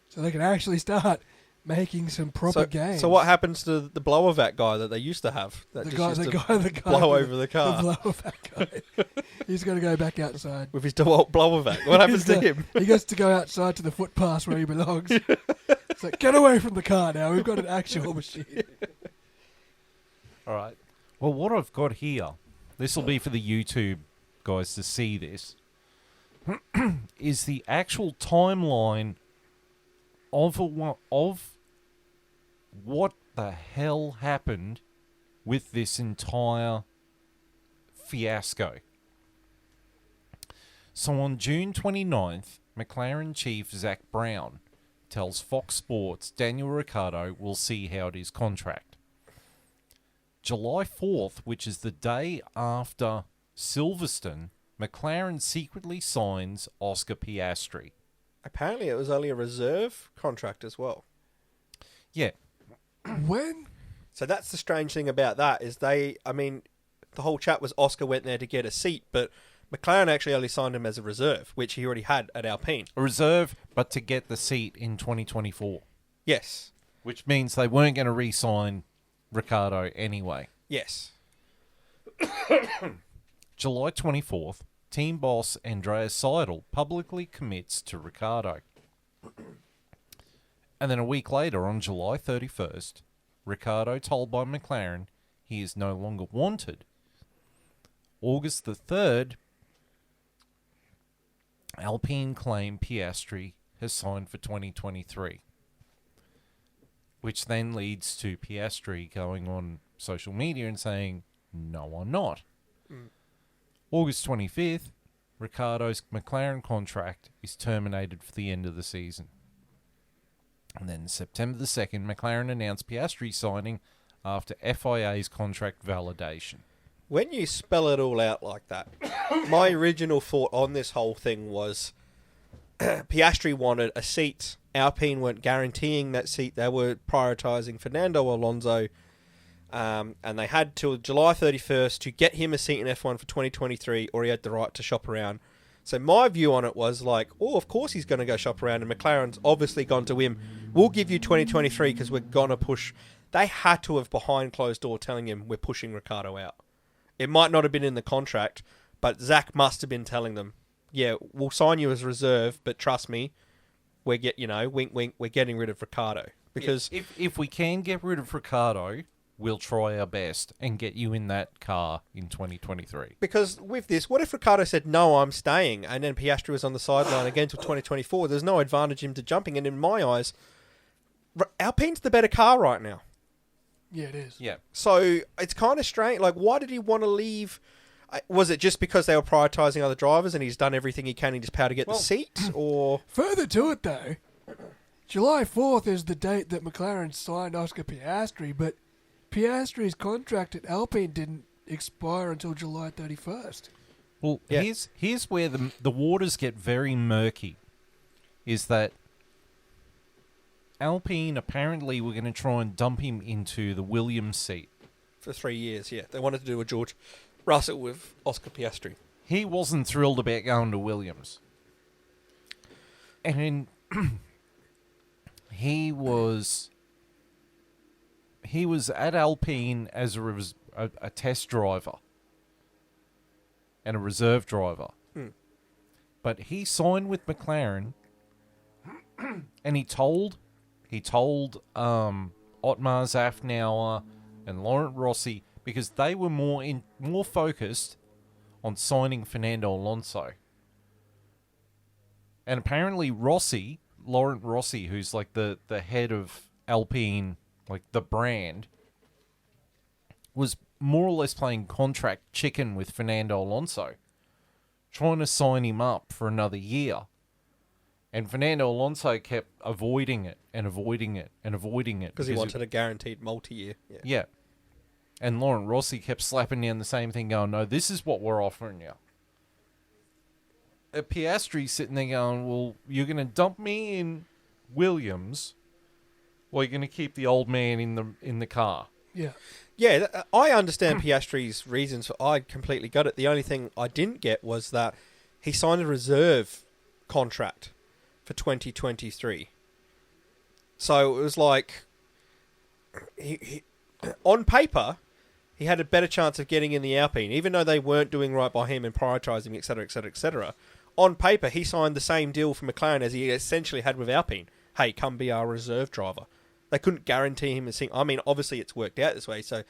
So they can actually start making some proper games. So what happens to the blower vac guy that they used to have? That the just guy blow over the car. The blower vac guy. He's got to go back outside. With his DeWalt blower vac. What happens to him? He gets to go outside to the footpath where he belongs. It's like, get away from the car now. We've got an actual machine. All right. Well, what I've got here, this will be for the YouTube guys to see this, is the actual timeline of what the hell happened with this entire fiasco. So on June 29th, McLaren chief Zach Brown tells Fox Sports Daniel Ricciardo will see how it is contract. July 4th, which is the day after Silverstone, McLaren secretly signs Oscar Piastri. Apparently it was only a reserve contract as well. Yeah. When? So that's the strange thing about that is the whole chat was Oscar went there to get a seat, but McLaren actually only signed him as a reserve, which he already had at Alpine. A reserve, but to get the seat in 2024. Yes. Which means they weren't going to re-sign Ricciardo anyway. Yes. July 24th, team boss Andreas Seidel publicly commits to Ricciardo. And then a week later, on July 31st, Ricciardo told by McLaren he is no longer wanted. August the 3rd, Alpine claim Piastri has signed for 2023. Which then leads to Piastri going on social media and saying, no, I'm not. August 25th, Ricciardo's McLaren contract is terminated for the end of the season. And then September the 2nd, McLaren announced Piastri signing after FIA's contract validation. When you spell it all out like that, my original thought on this whole thing was Piastri wanted a seat. Alpine weren't guaranteeing that seat. They were prioritising Fernando Alonso. And they had till July 31st to get him a seat in F1 for 2023, or he had the right to shop around. So my view on it was like, oh, of course he's going to go shop around, and McLaren's obviously gone to him. We'll give you 2023 because we're going to push. They had to have behind closed door telling him we're pushing Ricciardo out. It might not have been in the contract, but Zach must have been telling them, yeah, we'll sign you as reserve, but trust me, wink, wink, we're getting rid of Ricciardo. Because if we can get rid of Ricciardo, we'll try our best and get you in that car in 2023. Because with this, what if Ricciardo said, no, I'm staying, and then Piastri was on the sideline again until 2024? There's no advantage him to jumping, and in my eyes, Alpine's the better car right now. Yeah, it is. Yeah. So it's kind of strange. Like, why did he want to leave? Was it just because they were prioritising other drivers and he's done everything he can in his power to get the seat? Or further to it, though, July 4th is the date that McLaren signed Oscar Piastri, but Piastri's contract at Alpine didn't expire until July 31st. Well, here's where the waters get very murky, is that Alpine apparently were going to try and dump him into the Williams seat. For 3 years, yeah. They wanted to do a George Russell with Oscar Piastri. He wasn't thrilled about going to Williams. And he he was at Alpine as a test driver and a reserve driver. But he signed with McLaren, and he told Otmar Zafnauer and Laurent Rossi, because they were more focused on signing Fernando Alonso. And apparently Laurent Rossi, who's like the head of Alpine, like the brand, was more or less playing contract chicken with Fernando Alonso, trying to sign him up for another year. And Fernando Alonso kept avoiding it and avoiding it and avoiding it. Because he wanted a guaranteed multi-year. Yeah. And Laurent Rossi kept slapping down the same thing, going, no, this is what we're offering you. Piastri's sitting there going, well, you're going to dump me in Williams, or you're going to keep the old man in the car. Yeah. Yeah, I understand Piastri's reasons. I completely got it. The only thing I didn't get was that he signed a reserve contract for 2023. So it was like, he on paper, he had a better chance of getting in the Alpine, even though they weren't doing right by him and prioritising, etc., etc., etc. On paper, he signed the same deal for McLaren as he essentially had with Alpine. Hey, come be our reserve driver. They couldn't guarantee him a single... I mean, obviously it's worked out this way, so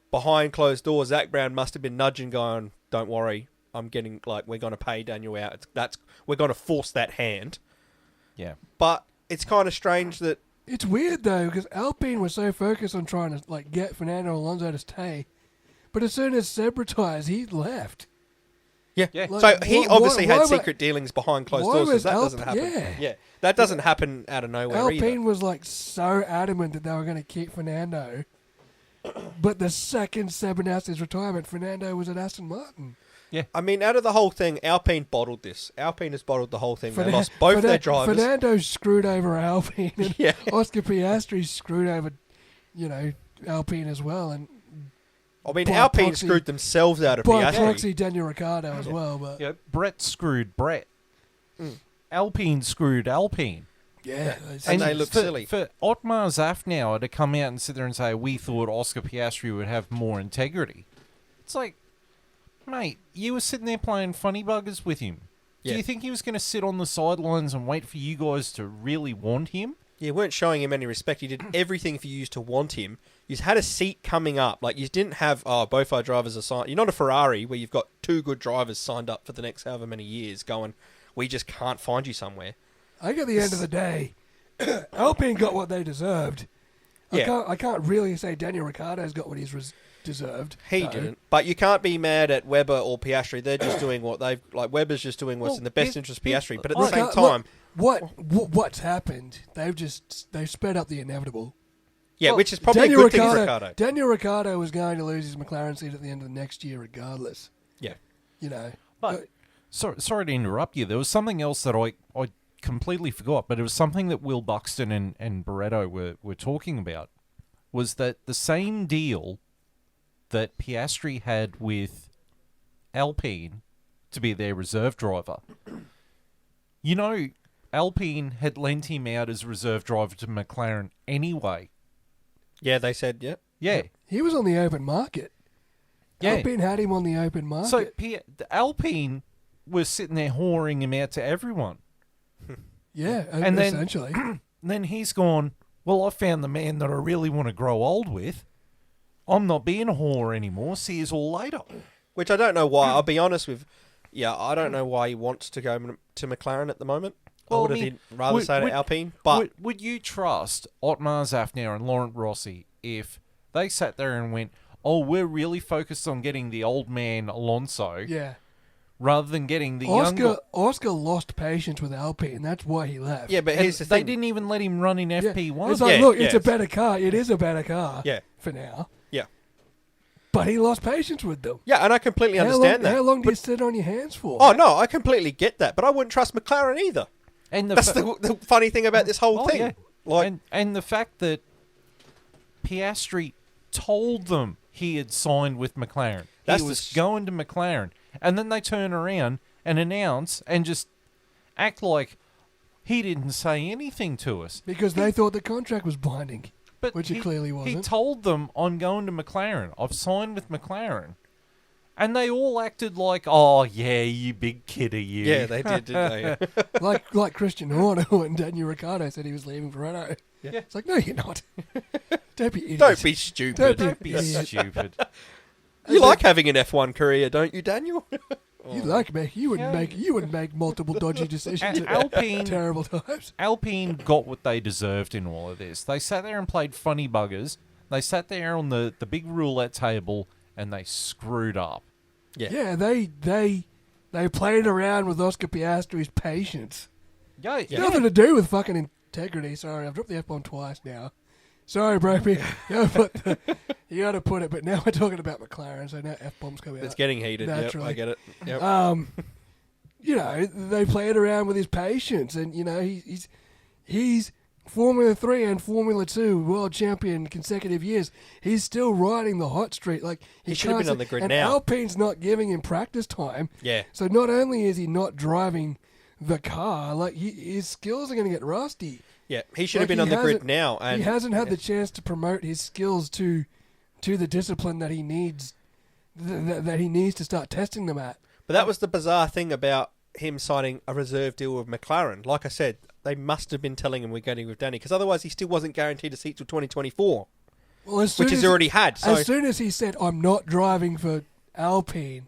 behind closed doors, Zach Brown must have been nudging, going, don't worry, I'm getting, like, we're going to pay Daniel out. We're going to force that hand. Yeah. But it's kind of strange that... It's weird, though, because Alpine was so focused on trying to, like, get Fernando Alonso to stay. But as soon as Seb retires, he left. Yeah. Like, So he obviously had why secret dealings behind closed doors, because that doesn't happen. Yeah. That doesn't happen out of nowhere Alpine either. was, like, so adamant that they were going to keep Fernando. But the second Seb announced his retirement, Fernando was at Aston Martin. Yeah. I mean, out of the whole thing, Alpine bottled this. Alpine has bottled the whole thing. They lost both their drivers. Fernando screwed over Alpine, and Yeah. Oscar Piastri screwed over, Alpine as well. And I mean, by Alpine proxy- screwed themselves out of by Piastri. proxy, Daniel Ricciardo as well. But Yeah, Brett screwed Brett. Alpine screwed Alpine. yeah, And they look silly. For Otmar Zafnauer to come out and sit there and say, we thought Oscar Piastri would have more integrity. It's like, mate, you were sitting there playing funny buggers with him. Yeah. Do you think he was going to sit on the sidelines and wait for you guys to really want him? You weren't showing him any respect. You did everything for you to want him. You had a seat coming up. Like, you didn't have, both our drivers are signed. You're not a Ferrari where you've got two good drivers signed up for the next however many years going, we just can't find you somewhere. I think at the end of the day, Alpine got what they deserved. Yeah. I can't really say Daniel Ricciardo's got what he's deserved. He No. didn't. But you can't be mad at Webber or Piastri. They're just doing what they've... Like, Webber's just doing what's in the best interest of Piastri. But at the Look, same time... What's happened? They've sped up the inevitable. Yeah, Well, which is probably a good thing for Ricciardo. Daniel Ricciardo was going to lose his McLaren seat at the end of the next year regardless. Yeah. But sorry to interrupt you. There was something else that I completely forgot, but it was something that Will Buxton and Barretto were talking about, was that the same deal that Piastri had with Alpine to be their reserve driver. Alpine had lent him out as reserve driver to McLaren anyway. Yeah, they said, yeah. Yeah. He was on the open market. Yeah. Alpine had him on the open market. So Alpine was sitting there whoring him out to everyone. yeah, and then- essentially. Then he's gone, well, I found the man that I really want to grow old with. I'm not being a whore anymore. See you all later. Which I don't know why. I'll be honest with... Yeah, I don't know why he wants to go to McLaren at the moment. Well, I would I have mean, rather would- say to would- Alpine. But Would you trust Otmar Zafnauer and Laurent Rossi if they sat there and went, oh, we're really focused on getting the old man Alonso yeah. rather than getting the younger... Oscar lost patience with Alpine. That's why he left. yeah, but And here's the they thing. didn't even let him run in Yeah. FP1. It's like, Yeah, look, it's yeah. a better car. It is a better car. Yeah. For now. Yeah. But he lost patience with them. Yeah, and I completely understand that. How long do But- you sit on your hands for? Oh, no, I completely get that. But I wouldn't trust McLaren either. And That's the funny thing about this whole thing. Yeah. Like, and the fact that Piastri told them he had signed with McLaren. That's He the was going to McLaren. And then they turn around and announce and just act like he didn't say anything to us. Because they thought the contract was binding. But Which it clearly He wasn't. told them, I'm going to McLaren. I've signed with McLaren. And they all acted like, oh, yeah, you big kid are you. Yeah, they did, didn't they? like Christian Horner when Daniel Ricciardo said he was leaving for Renault. Yeah. It's like, no, you're not. Don't be idiots. Don't be stupid. Don't Be idiot. stupid. You like having an F1 career, don't you, Daniel? You like me. You wouldn't Yeah. make multiple dodgy decisions at Alpine, terrible times. Alpine got what they deserved in all of this. They sat there and played funny buggers. They sat there on the big roulette table and they screwed up. Yeah, they played around with Oscar Piastri's patience. Yeah. Nothing to do with fucking integrity. Sorry, I've dropped the F-bomb twice now. Sorry, bro. You gotta put it, but now we're talking about McLaren, so now F-bombs come out. It's getting heated. Yep, Naturally. I get it. Yep. They played around with his patience, and he's Formula 3 and Formula 2 world champion consecutive years. He's still riding the hot streak. Like He should have been on the grid and now. Alpine's not giving him practice time. Yeah. So not only is he not driving the car, like his skills are going to get rusty. Yeah, he should have Like, been on he the grid hasn't- now. And He hasn't had the chance to promote his skills to the discipline that he needs that he needs to start testing them at. But that was the bizarre thing about him signing a reserve deal with McLaren. Like I said, they must have been telling him we're going with Danny, because otherwise he still wasn't guaranteed a seat till 2024, Well, as soon which as he's already had. So as soon as he said, "I'm not driving for Alpine,"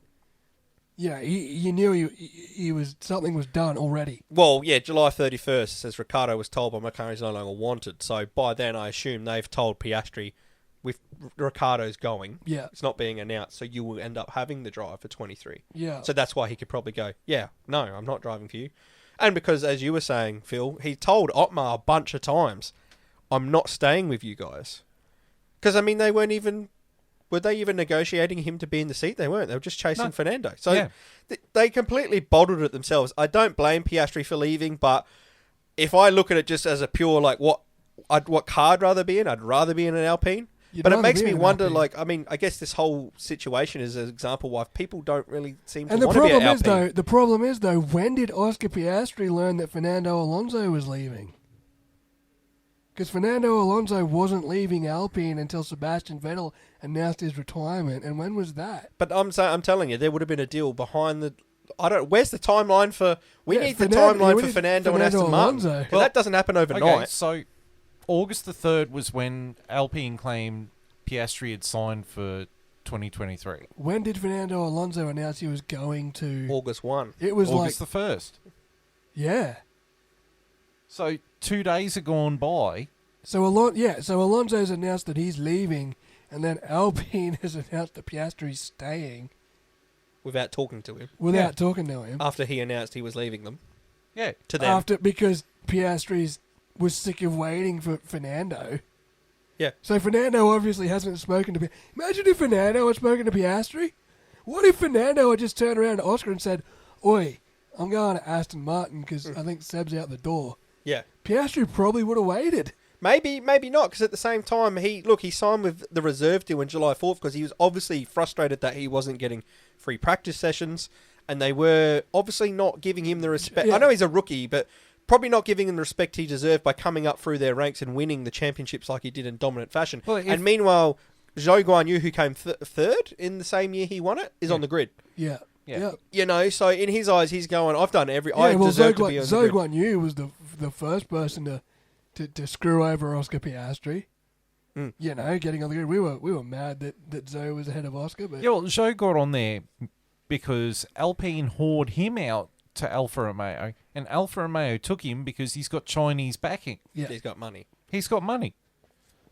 you knew he was something was done already. well, yeah, July 31st, says Ricciardo was told by McLaren he's no longer wanted. So by then, I assume they've told Piastri, with Ricciardo's going, Yeah, it's not being announced, so you will end up having the drive for 23. yeah. So that's why he could probably go, yeah, no, I'm not driving for you. And because, as you were saying, Phil, he told Otmar a bunch of times, I'm not staying with you guys. Because, I mean, were they even negotiating him to be in the seat? They weren't. They were just chasing No. Fernando. So Yeah. they completely bottled it themselves. I don't blame Piastri for leaving, but if I look at it just as a pure, like, what car I'd rather be in, I'd rather be in an Alpine. You'd But it rather makes be me in an wonder, Alpine. like, I mean, I guess this whole situation is an example why people don't really seem to And the want to be at problem Alpine. is though, when did Oscar Piastri learn that Fernando Alonso was leaving? Because Fernando Alonso wasn't leaving Alpine until Sebastian Vettel announced his retirement. And when was that? But I'm telling you, there would have been a deal behind the. Where's the timeline for? We Yeah, need the Fernando- timeline we for need Fernando and Fernando Aston Martin. Alonso. 'Cause that doesn't happen overnight. Okay, so August the 3rd was when Alpine claimed Piastri had signed for 2023. When did Fernando Alonso announce he was going to? August 1. It was August like, the 1st. yeah. So 2 days have gone by. So Alonso's announced that he's leaving, and then Alpine has announced that Piastri's staying Without talking to him. without Yeah. talking to him. After he announced he was leaving them. Yeah. To them. Because Piastri's was sick of waiting for Fernando. Yeah. So Fernando obviously hasn't spoken to. Imagine if Fernando had spoken to Piastri. What if Fernando had just turned around to Oscar and said, "Oi, I'm going to Aston Martin because I think Seb's out the door." Yeah. Piastri probably would have waited. Maybe not, because at the same time, he signed with the reserve deal on July 4th because he was obviously frustrated that he wasn't getting free practice sessions, and they were obviously not giving him the respect. Yeah. I know he's a rookie, but probably not giving him the respect he deserved by coming up through their ranks and winning the championships like he did in dominant fashion. Well, if- and meanwhile, Zhou Guanyu, who came third in the same year he won it, is on the grid. Yeah. Yeah. You know, so in his eyes, he's going, I've done I Yeah, well, deserve to be on the Zhou grid. Guanyu was the first person to screw over Oscar Piastri. Mm. You know, getting on the grid. We were mad that Zhou was ahead of Oscar, but Yeah, well, Zhou got on there because Alpine whored him out to Alfa Romeo, and Alfa Romeo took him because he's got Chinese backing. yeah. He's got money. He's got money.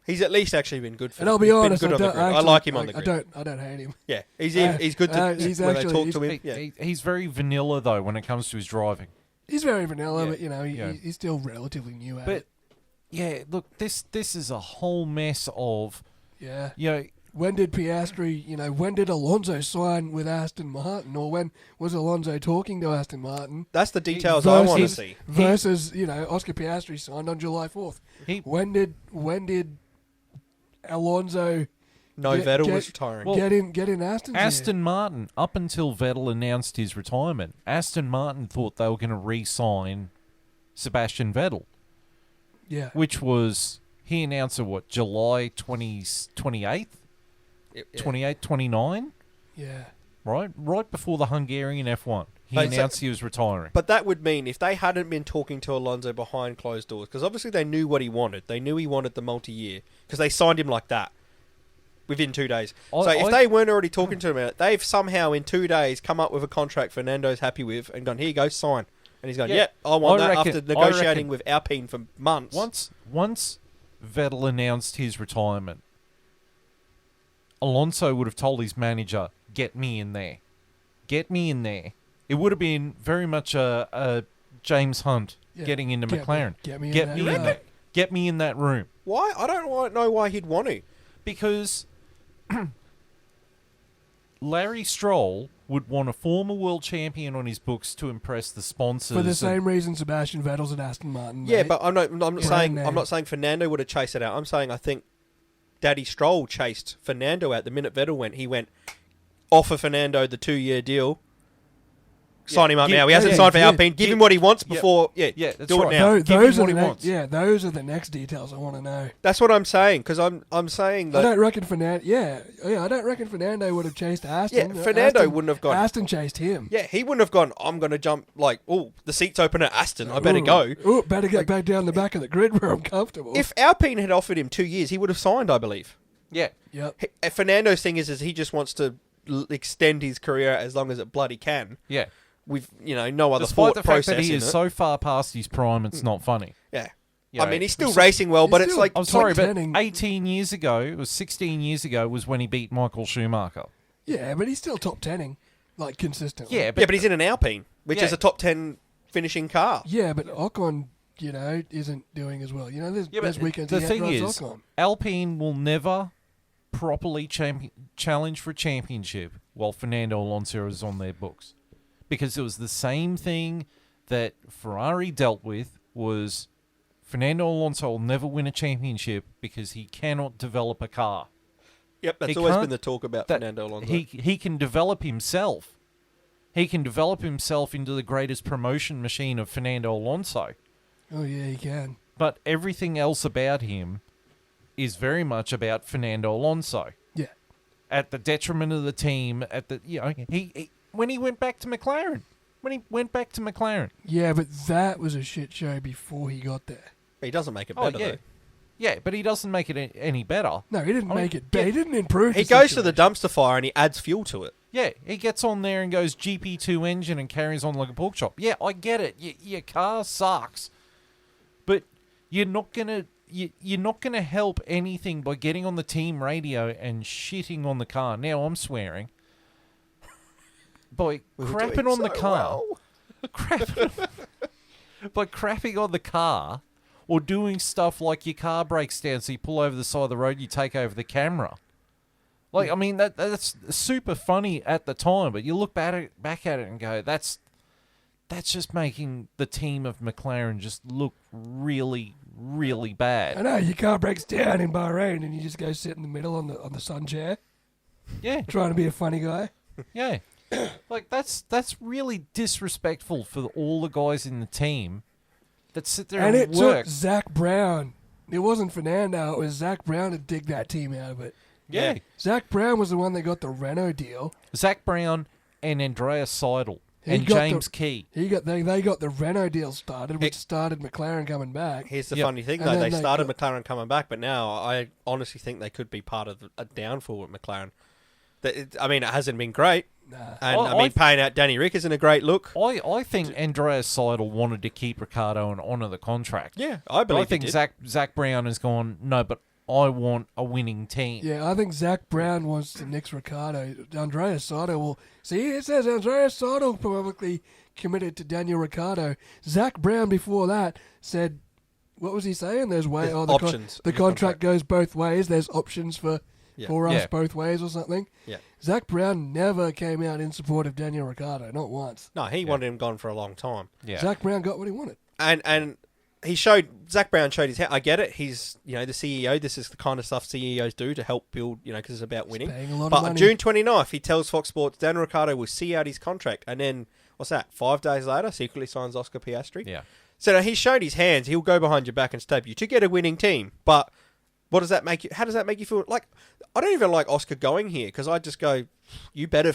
He's at least actually been good for And I'll be he's been honest, good I, on the don't, grid. I actually, like him on the grid. I don't hate him. Yeah, he's good to he's when they actually- talk to him. He- Yeah. he's very vanilla, though, when it comes to his driving. He's very vanilla, Yeah. but you know Yeah. he's still relatively new at But, it. yeah, look, this is a whole mess of, Yeah. you know, When did when did Alonso sign with Aston Martin, or when was Alonso talking to Aston Martin? That's the details I want to Versus- see. Versus, Oscar Piastri signed on July 4th. he, When did Alonso No, Get- Vettel get- was retiring. Well, get in Aston's ear? Aston Martin, up until Vettel announced his retirement, Aston Martin thought they were going to re-sign Sebastian Vettel, Yeah. which was he announced it, July 28th? Yeah. 28, 29? Yeah. Right before the Hungarian F1. He But announced he was retiring. But that would mean if they hadn't been talking to Alonso behind closed doors, because obviously they knew what he wanted. They knew he wanted the multi-year, because they signed him like that within 2 days. If they weren't already talking to him about it, they've somehow in 2 days come up with a contract Fernando's happy with and gone, here you go, sign. And he's gone, yeah, I want that after negotiating with Alpine for months. Once Vettel announced his retirement, Alonso would have told his manager, get me in there. Get me in there. It would have been very much a James Hunt getting into McLaren. Get me in there. Get me in that room. Why? I don't know why he'd want to. Because Larry Stroll would want a former world champion on his books to impress the sponsors. For the same reason Sebastian Vettel's at Aston Martin. Yeah, mate. but I'm not saying Fernando would have chased it out. I'm saying I think Daddy Stroll chased Fernando out the minute Vettel went. He went, offer Fernando the 2-year deal. Sign him up now. He hasn't signed for Alpine. Give him what he wants before. Yeah, that's do right. it now. Those are the next. Yeah, those are the next details I want to know. That's what I'm saying, because I'm saying that I don't reckon Fernando. Yeah, I don't reckon Fernando would have chased Aston. Yeah, Fernando wouldn't have gone. Aston chased him. Yeah, he wouldn't have gone. I'm going to jump the seat's open at Aston. I better go. Oh, better get back down the back of the grid where I'm comfortable. If Alpine had offered him 2 years, he would have signed, I believe. Yeah. Yep. Fernando's thing is he just wants to extend his career as long as it bloody can. Yeah. With no other Despite thought the process fact that he in is it. so far past his prime, it's not funny. Yeah. You I know, mean, he's still racing well, but it's still- like... I'm sorry, but Tenning. 18 years ago, it was 16 years ago, was when he beat Michael Schumacher. Yeah, but he's still top 10ing, like consistently. Yeah, but he's in an Alpine, which Yeah. is a top 10 finishing car. Yeah, but Ocon, isn't doing as well. There's weekends the he thing drives is, Ocon. Alpine will never properly challenge for a championship while Fernando Alonso is on their books. Because it was the same thing that Ferrari dealt with, was Fernando Alonso will never win a championship because he cannot develop a car. Yep, that's He always can't- been the talk about Fernando Alonso. He can develop himself. He can develop himself into the greatest promotion machine of Fernando Alonso. Oh, yeah, he can. But everything else about him is very much about Fernando Alonso. Yeah. At the detriment of the team, he when he went back to McLaren. Yeah, but that was a shit show before he got there. He doesn't make it Oh, better, yeah. though. Yeah, but he doesn't make it any better. No, he didn't I mean, make it better. He didn't improve He the goes to the situation. dumpster fire and he adds fuel to it. Yeah, he gets on there and goes GP2 engine and carries on like a pork chop. Yeah, I get it. Your car sucks, but you're not gonna help anything by getting on the team radio and shitting on the car. Now I'm swearing. By We were crapping doing on the so car, well. by crapping on the car, or doing stuff like your car breaks down, so you pull over the side of the road, you take over the camera. Like, I mean, that's super funny at the time, but you look back at it and go, that's just making the team of McLaren just look really, really I bad. know, your car breaks down in Bahrain and you just go sit in the middle on the sun chair, Yeah, trying to be a funny guy. yeah. Like, that's really disrespectful for all the guys in the team that sit there And and it work. took Zach Brown. It wasn't Fernando, it was Zach Brown to dig that team out of it. Yeah. Zach Brown was the one that got the Renault deal. Zach Brown and Andreas Seidel He and got James Key. They got the Renault deal started, which started McLaren coming back. Here's the Yep. funny thing, And though. then They they started got- McLaren coming back, but now I honestly think they could be part of a downfall at McLaren. It hasn't been great. Nah. And, paying out Danny Rick isn't a great look. I think Andreas Seidel wanted to keep Ricciardo and honour the contract. Yeah, I believe I think he did. Zach Brown has gone, no, but I want a winning team. Yeah, I think Zach Brown wants to nix Ricciardo. Andreas Seidel will... See, it says Andreas Seidel publicly committed to Daniel Ricciardo. Zach Brown before that said... What was he saying? There's way... There's the options the in the contract goes both ways. There's options for us Yeah. both ways or something. Yeah. Zach Brown never came out in support of Daniel Ricciardo. Not once. No, he wanted him gone for a long time. Yeah. Zach Brown got what he wanted. And Zach Brown showed his head. I get it. He's, the CEO. This is the kind of stuff CEOs do to help build, because it's about winning. Paying a lot But of on money. June 29th, he tells Fox Sports Dan Ricciardo will see out his contract. And then what's that? 5 days later, secretly signs Oscar Piastri. Yeah. So now he's shown his hands. He'll go behind your back and stab you to get a winning team. But what does that make you? How does that make you feel? Like, I don't even like Oscar going here because I just go, you better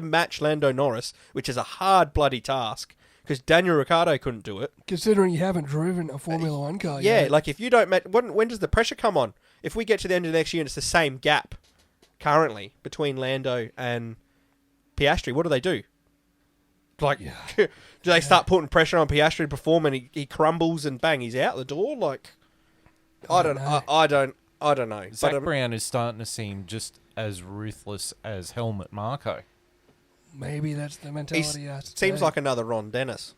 match Lando Norris, which is a hard bloody task because Daniel Ricciardo couldn't do it. Considering you haven't driven a Formula One car Yeah, yet. like if you don't match, when does the pressure come on? If we get to the end of next year and it's the same gap currently between Lando and Piastri, what do? Like, do they start putting pressure on Piastri to perform and he crumbles and bang, he's out the door? Like, I don't know. Zach Brown is starting to seem just as ruthless as Helmut Marko. Maybe that's the mentality. Seems like another Ron Dennis.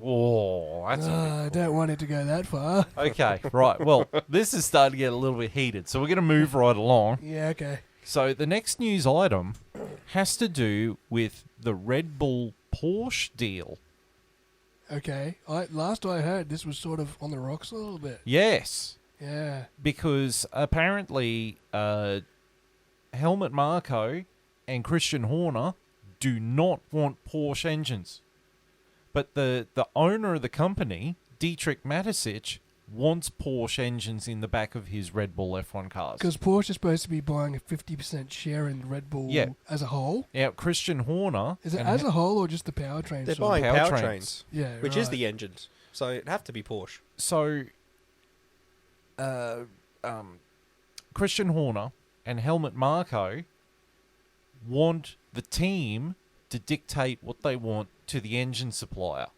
Oh, that's I don't want it to go that far. okay. Right. Well, this is starting to get a little bit heated, so we're going to move right along. Yeah, okay. So the next news item has to do with the Red Bull Porsche deal. Okay. Last I heard, this was sort of on the rocks a little bit. Yes, Yeah. because apparently Helmut Marko and Christian Horner do not want Porsche engines. But the owner of the company, Dietrich Mateschitz, wants Porsche engines in the back of his Red Bull F1 cars. Because Porsche is supposed to be buying a 50% share in Red Bull as a whole. Now, Christian Horner... Is it as a whole or just the powertrain? They're buying powertrains. Yeah, which is the engines. So it'd have to be Porsche. So, Christian Horner and Helmut Marko want the team to dictate what they want to the engine supplier.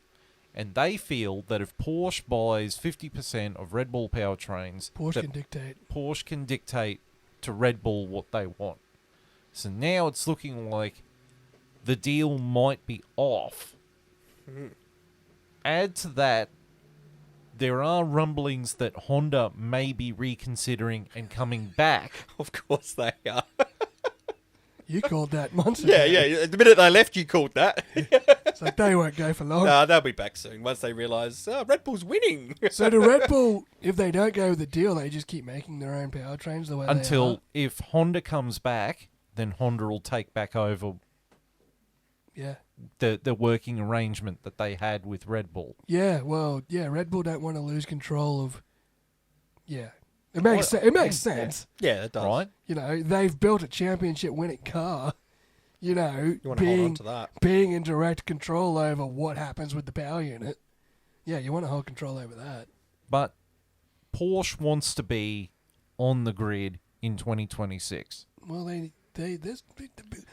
And they feel that if Porsche buys 50% of Red Bull powertrains, Porsche can dictate to Red Bull what they want. So now it's looking like the deal might be off. Add to that, there are rumblings that Honda may be reconsidering and coming back. Of course they are. You called that months ago. Yeah. The minute they left, you called that. It's like they won't go for long. No, they'll be back soon once they realise Red Bull's winning. So the Red Bull, if they don't go with the deal, they just keep making their own powertrains the way they are? Until if Honda comes back, then Honda will take back over the working arrangement that they had with Red Bull. Yeah, well, RedLl don't want to lose control of... Yeah. It makes sense. Yeah, it does. Right? You know, they've built a championship-winning car. You know, you want to hold on to that. Being in direct control over what happens with the power unit. Yeah, you want to hold control over that. But Porsche wants to be on the grid in 2026. Well,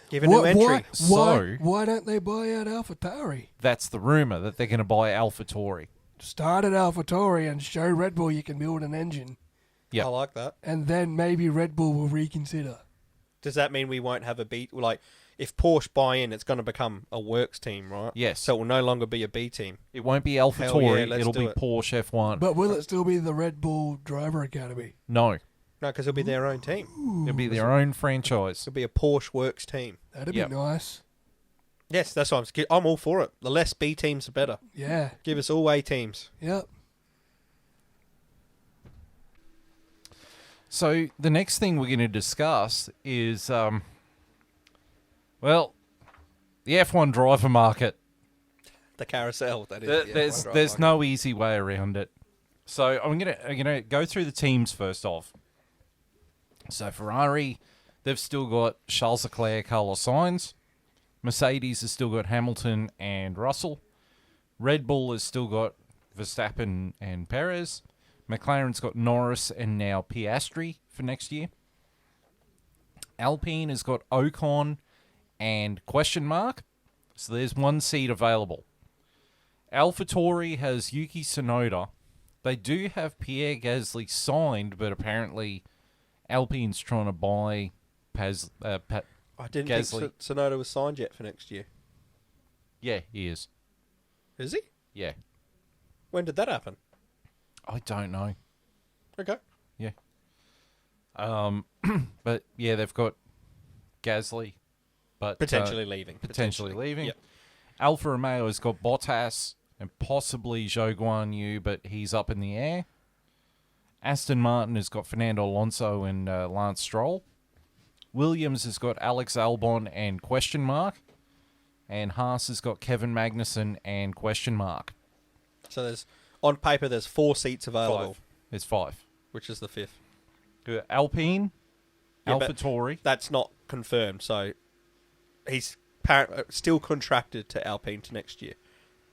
give a new entry. Why don't they buy out AlphaTauri? That's the rumour, that they're going to buy AlphaTauri. Start at AlphaTauri and show Red Bull you can build an engine. Yeah, I like that. And then maybe Red Bull will reconsider. Does that mean we won't have a B? Like, if Porsche buy in, it's going to become a works team, right? Yes. So it will no longer be a B team. It won't be AlphaTauri. Yeah, it'll be Porsche F1. But will it still be the Red Bull Driver Academy? No. No, because it'll be their own team. It'll be their own franchise. It'll be a Porsche works team. That'd be nice. Yes, that's what I'm all for it. The less B teams, the better. Yeah. Give us all A teams. Yep. So the next thing we're going to discuss is, the F1 driver market. The carousel, that is. There's no easy way around it. So I'm gonna go through the teams first off. So Ferrari, they've still got Charles Leclerc, Carlos Sainz. Mercedes has still got Hamilton and Russell. Red Bull has still got Verstappen and Perez. McLaren's got Norris and now Piastri for next year. Alpine has got Ocon and question mark. So there's one seat available. AlphaTauri has Yuki Tsunoda. They do have Pierre Gasly signed, but apparently Alpine's trying to buy I didn't Gasly. think Tsunoda was signed yet for next year. Yeah, he is. Is he? Yeah. When did that happen? I don't know. Okay. Yeah. But yeah, they've got Gasly, but potentially leaving. Potentially leaving. Yep. Alfa Romeo has got Bottas and possibly Zhou Guan Yu, but he's up in the air. Aston Martin has got Fernando Alonso and Lance Stroll. Williams has got Alex Albon and question mark. and Haas has got Kevin Magnussen and question mark. So on paper, there's 4 seats available. There's 5. Which is the 5th. Alpine, Yeah, but AlphaTauri. That's not confirmed. So he's still contracted to Alpine to next year.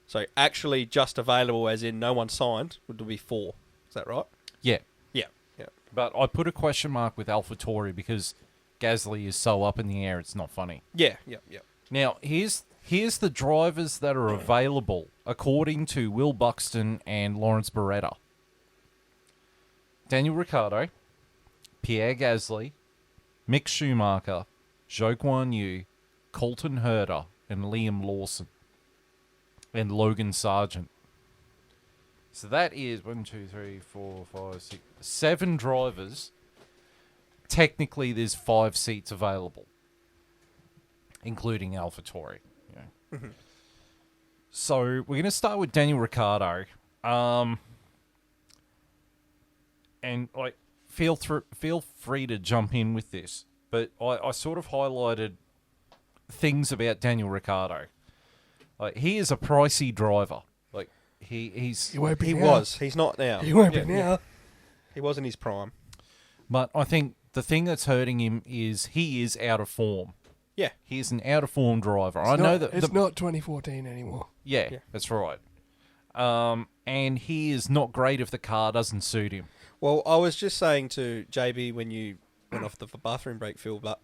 So actually just available as in no one signed would be 4. Is that right? Yeah. Yeah. Yeah. But I put a question mark with AlphaTauri because Gasly is so up in the air, it's not funny. Yeah. Yeah. Yeah. Now, here's the drivers that are available according to Will Buxton and Lawrence Beretta. Daniel Ricciardo, Pierre Gasly, Mick Schumacher, Zhou Guan Yu, Colton Herta, and Liam Lawson. And Logan Sargent. So that is 1, 2, 3, 4, 5, 6, 7 drivers. Technically, there's 5 seats available, including AlphaTauri. Yeah. So we're going to start with Daniel Ricciardo, and like feel free to jump in with this. But I sort of highlighted things about Daniel Ricciardo. Like he is a pricey driver. Like he was. He's not now. He won't be now. He was in his prime. But I think the thing that's hurting him is he is out of form. Yeah. He is an out of form driver. I It's know not- that it's not 2014 anymore. Yeah, Yeah. that's right. And he is not great if the car doesn't suit him. Well, I was just saying to JB when you went off the bathroom break, Phil, but,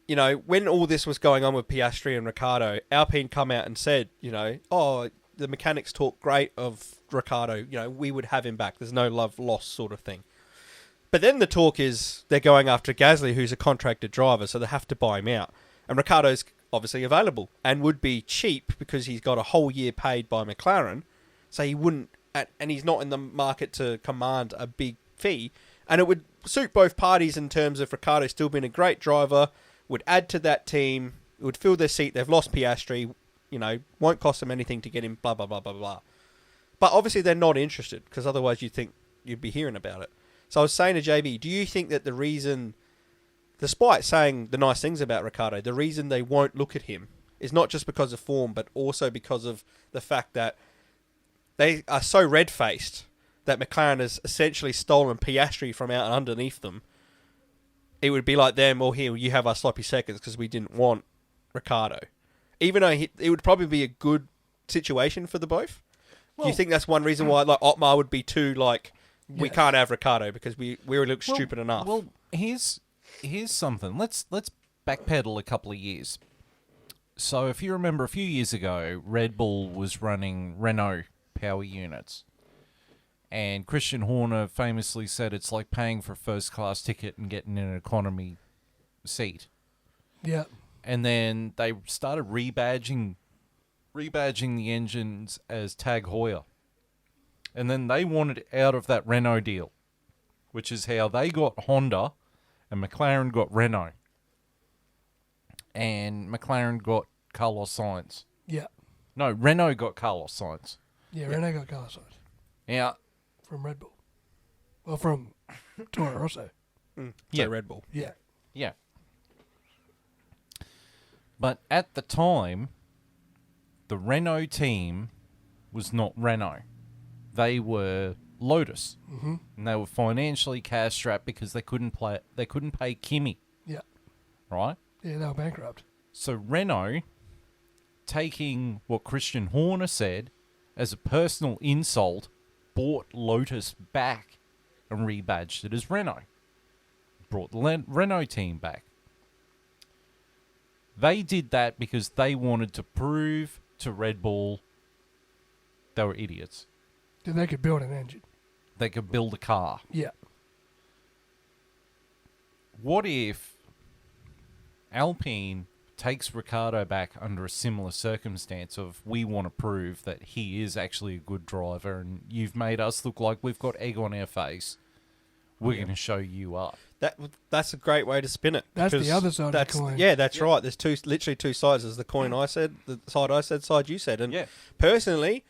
you know, when all this was going on with Piastri and Ricciardo, Alpine come out and said, you know, oh, the mechanics talk great of Ricciardo, you know, we would have him back. There's no love lost sort of thing. But then the talk is they're going after Gasly, who's a contracted driver, so they have to buy him out. And Ricciardo's obviously available and would be cheap because he's got a whole year paid by McLaren, so he wouldn't, and he's not in the market to command a big fee. And it would suit both parties in terms of Ricciardo still being a great driver, would add to that team, it would fill their seat. They've lost Piastri, you know, won't cost them anything to get him, blah, blah, blah, blah, blah. But obviously they're not interested because otherwise you'd think you'd be hearing about it. So I was saying to JB, do you think that the reason, despite saying the nice things about Ricciardo, the reason they won't look at him is not just because of form, but also because of the fact that they are so red-faced that McLaren has essentially stolen Piastri from out underneath them? It would be like them, well, here, you have our sloppy seconds because we didn't want Ricciardo. Even though it would probably be a good situation for the both. Do you think that's one reason why like Otmar would be too, like, we can't have Ricciardo because we look stupid enough? Well, here's something. Let's backpedal a couple of years. So if you remember a few years ago, Red Bull was running Renault power units. And Christian Horner famously said it's like paying for a first-class ticket and getting an economy seat. Yeah. And then they started rebadging the engines as Tag Heuer. And then they wanted out of that Renault deal, which is how they got Honda and McLaren got Renault. And McLaren got Carlos Sainz. Yeah. No, Renault got Carlos Sainz. Yeah, Renault got Carlos Sainz Now, from Red Bull. Well, from Toro Rosso. Yeah. Red Bull. Yeah. yeah. But at the time, the Renault team was not Renault. They were Lotus. Mm-hmm. And they were financially cash-strapped because they couldn't pay Kimi. Yeah. Right? Yeah, they were bankrupt. So Renault, taking what Christian Horner said as a personal insult, bought Lotus back and rebadged it as Renault. Brought the Renault team back. They did that because they wanted to prove to Red Bull they were idiots. That they could build an engine. They could build a car. Yeah. What if Alpine takes Ricciardo back under a similar circumstance of we want to prove that he is actually a good driver and you've made us look like we've got egg on our face. We're going to show you up. That's a great way to spin it. That's the other side of the coin. Yeah, that's right. There's literally two sides. There's the coin I said, the side I said, side you said. And personally,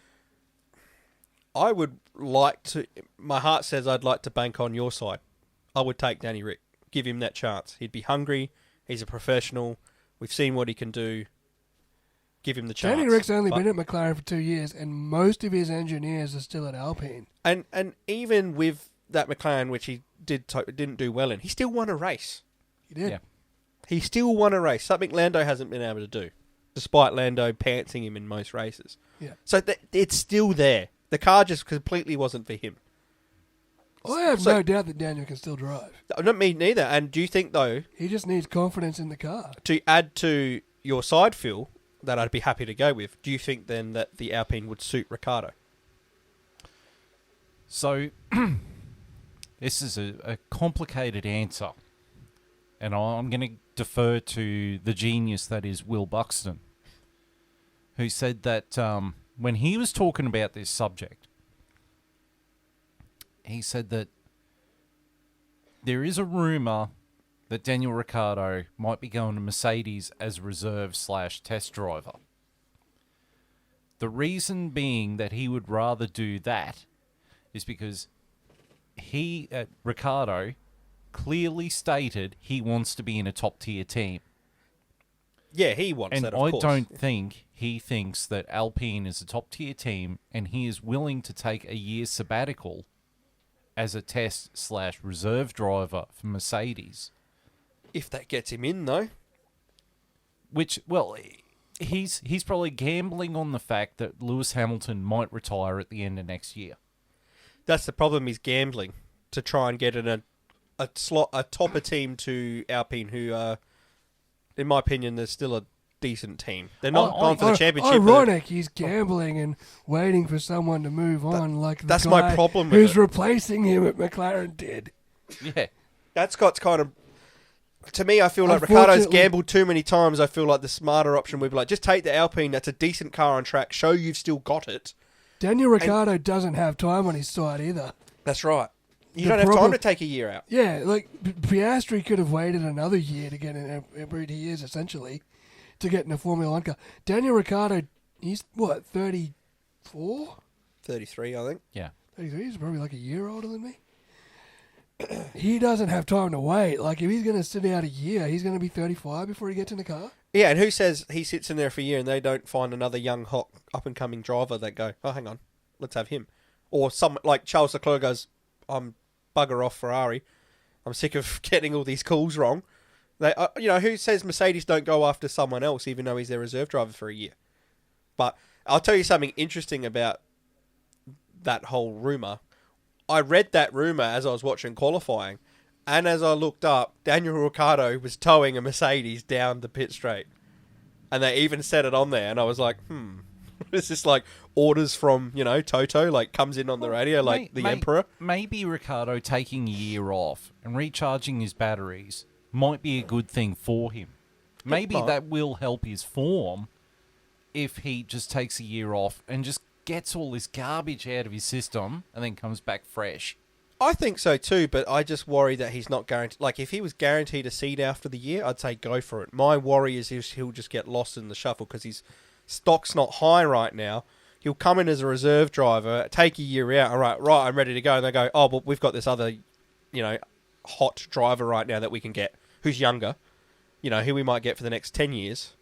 I would like to, my heart says I'd like to bank on your side. I would take Danny Rick. Give him that chance. He'd be hungry. He's a professional. We've seen what he can do. give him the chance. Danny Rick's only But- been at McLaren for 2 years, and most of his engineers are still at Alpine. And even with that McLaren, which he didn't do well in, he still won a race. He did. Yeah. He still won a race, something Lando hasn't been able to do, despite Lando pantsing him in most races. Yeah. So it's still there. The car just completely wasn't for him. I have So- no doubt that Daniel can still drive. Not me neither. And do you think, though, He just needs confidence in the car. to add to your side fill that I'd be happy to go with, do you think then that the Alpine would suit Ricciardo? So, this is a complicated answer. And I'm going to defer to the genius that is Will Buxton, who said that when he was talking about this subject, he said that there is a rumour that Daniel Ricciardo might be going to Mercedes as reserve/test driver. The reason being that he would rather do that is because Ricciardo, clearly stated he wants to be in a top-tier team. Yeah, he wants And that, of I course. don't think he thinks that Alpine is a top-tier team, and he is willing to take a year sabbatical as a test/reserve driver for Mercedes. If that gets him in, though. Which, well, he's probably gambling on the fact that Lewis Hamilton might retire at the end of next year. That's the problem, he's gambling to try and get in a topper team to Alpine, who are, in my opinion, they're still a decent team. They're not gone for the championship. Ironic, he's gambling and waiting for someone to move on, like the that's guy my problem with who's it. replacing him at McLaren did. Yeah. That's got kind of... To me, I feel like Ricciardo's Unfortunately- gambled too many times. I feel like the smarter option would be like, just take the Alpine, that's a decent car on track, show you've still got it. Daniel Ricciardo doesn't have time on his side either. That's right. You The don't have problem- time to take a year out. Yeah, like Piastri could have waited another year to get in every years essentially to get in a Formula One car. Daniel Ricciardo, he's what, 34? 33, I think. Yeah. 33, he's probably like a year older than me. He doesn't have time to wait. Like if he's going to sit out a year, he's going to be 35 before he gets in the car. Yeah, and who says he sits in there for a year and they don't find another young, hot, up-and-coming driver that go, oh, hang on, let's have him. Or some like Charles Leclerc goes, I'm bugger off Ferrari. I'm sick of getting all these calls wrong. They, who says Mercedes don't go after someone else even though he's their reserve driver for a year? But I'll tell you something interesting about that whole rumour. I read that rumour as I was watching qualifying, and as I looked up, Daniel Ricciardo was towing a Mercedes down the pit straight. And they even said it on there, and I was like, is this like orders from, Toto, like comes in on the radio like the Emperor? Maybe Ricciardo taking a year off and recharging his batteries might be a good thing for him. Maybe might. that will help his form if he just takes a year off and just gets all this garbage out of his system and then comes back fresh. I think so too, but I just worry that he's not guaranteed. Like, if he was guaranteed a seat after the year, I'd say go for it. My worry is he'll just get lost in the shuffle because his stock's not high right now. He'll come in as a reserve driver, take a year out, all right, I'm ready to go. And they go, oh, well, we've got this other, hot driver right now that we can get who's younger, who we might get for the next 10 years.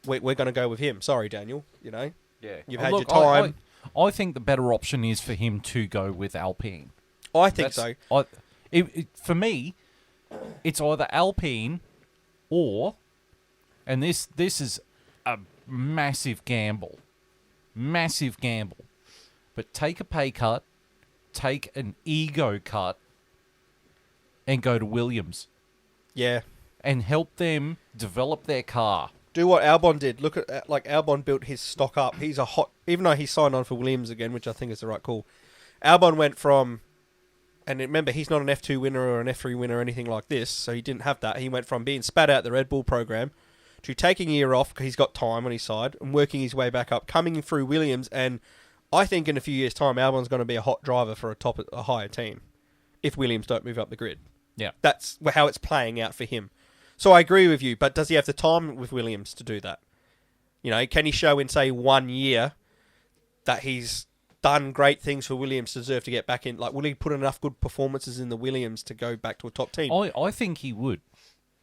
We're going to go with him. Sorry, Daniel, Yeah. You've had Look, your time. I think the better option is for him to go with Alpine. I think so. For me, it's either Alpine or, and this is a massive gamble, but take a pay cut, take an ego cut, and go to Williams Yeah. and help them develop their car. Do what Albon did. Look at, like, Albon built his stock up. He's a hot... Even though he signed on for Williams again, which I think is the right call. Albon went from... And remember, he's not an F2 winner or an F3 winner or anything like this, so he didn't have that. He went from being spat out the Red Bull program to taking a year off because he's got time on his side and working his way back up, coming through Williams. And I think in a few years' time, Albon's going to be a hot driver for a higher team if Williams don't move up the grid. Yeah. That's how it's playing out for him. So I agree with you, but does he have the time with Williams to do that? Can he show in, say, 1 year that he's done great things for Williams to deserve to get back in? Like, will he put enough good performances in the Williams to go back to a top team? I think he would.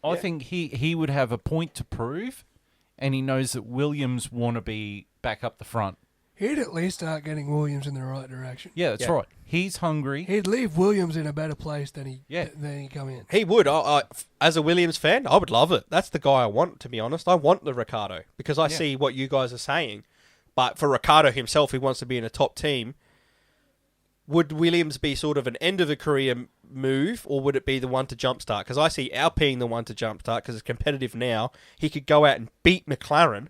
I Yeah. think he would have a point to prove and he knows that Williams want to be back up the front. He'd at least start getting Williams in the right direction. Yeah, that's Yeah. right. He's hungry. He'd leave Williams in a better place than he come in. He would. As a Williams fan, I would love it. That's the guy I want, to be honest. I want the Ricciardo because I see what you guys are saying. But for Ricciardo himself, who wants to be in a top team, would Williams be sort of an end-of-the-career move, or would it be the one to jumpstart? Because I see Alpine the one to jumpstart because it's competitive now. He could go out and beat McLaren.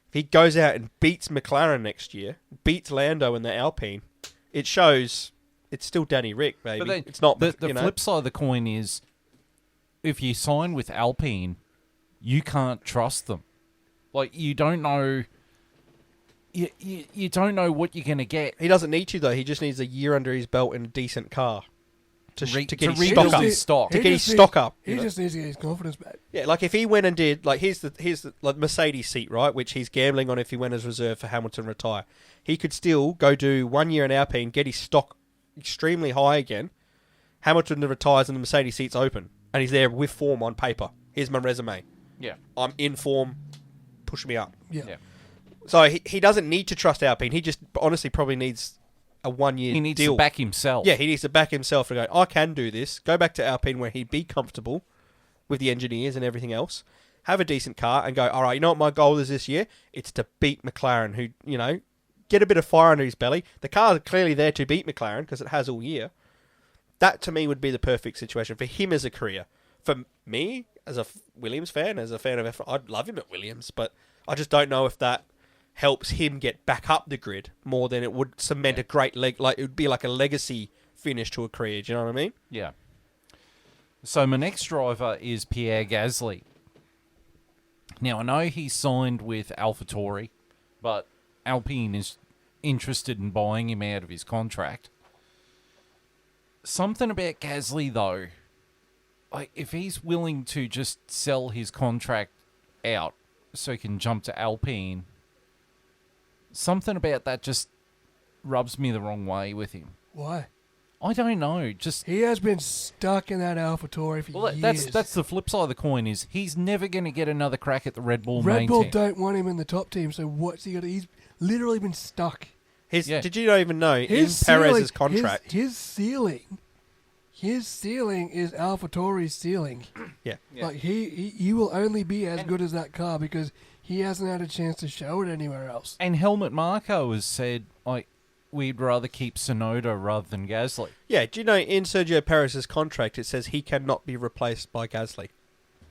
If he goes out and beats McLaren next year, beats Lando in the Alpine, it shows it's still Danny Rick, baby. But then, it's not the flip side of the coin is if you sign with Alpine, you can't trust them. Like, you don't know... You don't know what you're going to get. He doesn't need to, though. He just needs a year under his belt in a decent car to get his rebuild stock up. his stock. To get his stock up. He just needs to get his confidence back. Yeah, like if he went and did, like here's the like Mercedes seat, right, which he's gambling on if he went as reserve for Hamilton retire. He could still go do 1 year in Alpine, get his stock extremely high again. Hamilton retires and the Mercedes seat's open, and he's there with form on paper. Here's my resume. Yeah. I'm in form. Push me up. Yeah. So he doesn't need to trust Alpine. He just honestly probably needs a 1 year deal. He needs to back himself. Yeah, he needs to back himself and go, I can do this. Go back to Alpine where he'd be comfortable with the engineers and everything else. Have a decent car and go, all right, you know what my goal is this year? It's to beat McLaren, who, you know, get a bit of fire under his belly. The car is clearly there to beat McLaren because it has all year. That, to me, would be the perfect situation for him as a career. For me, as a Williams fan, as a fan of F1, I'd love him at Williams, but I just don't know if that helps him get back up the grid more than it would cement a great leg. Like, it would be like a legacy finish to a career. Do you know what I mean? Yeah. So my next driver is Pierre Gasly. Now, I know he signed with AlphaTauri, but Alpine is interested in buying him out of his contract. Something about Gasly, though, like if he's willing to just sell his contract out so he can jump to Alpine, something about that just rubs me the wrong way with him. Why? I don't know. Just He has been stuck in that AlphaTauri for years. that's the flip side of the coin. Is he's never going to get another crack at the Red Bull Red main Bull team. don't want him in the top team, so what's he got? He's literally been stuck. Did you not even know in Perez's contract? His ceiling is AlphaTauri's ceiling. Yeah. Like he will only be as good as that car because he hasn't had a chance to show it anywhere else. And Helmut Marko has said, like, we'd rather keep Tsunoda rather than Gasly. Yeah, do you know in Sergio Perez's contract it says he cannot be replaced by Gasly?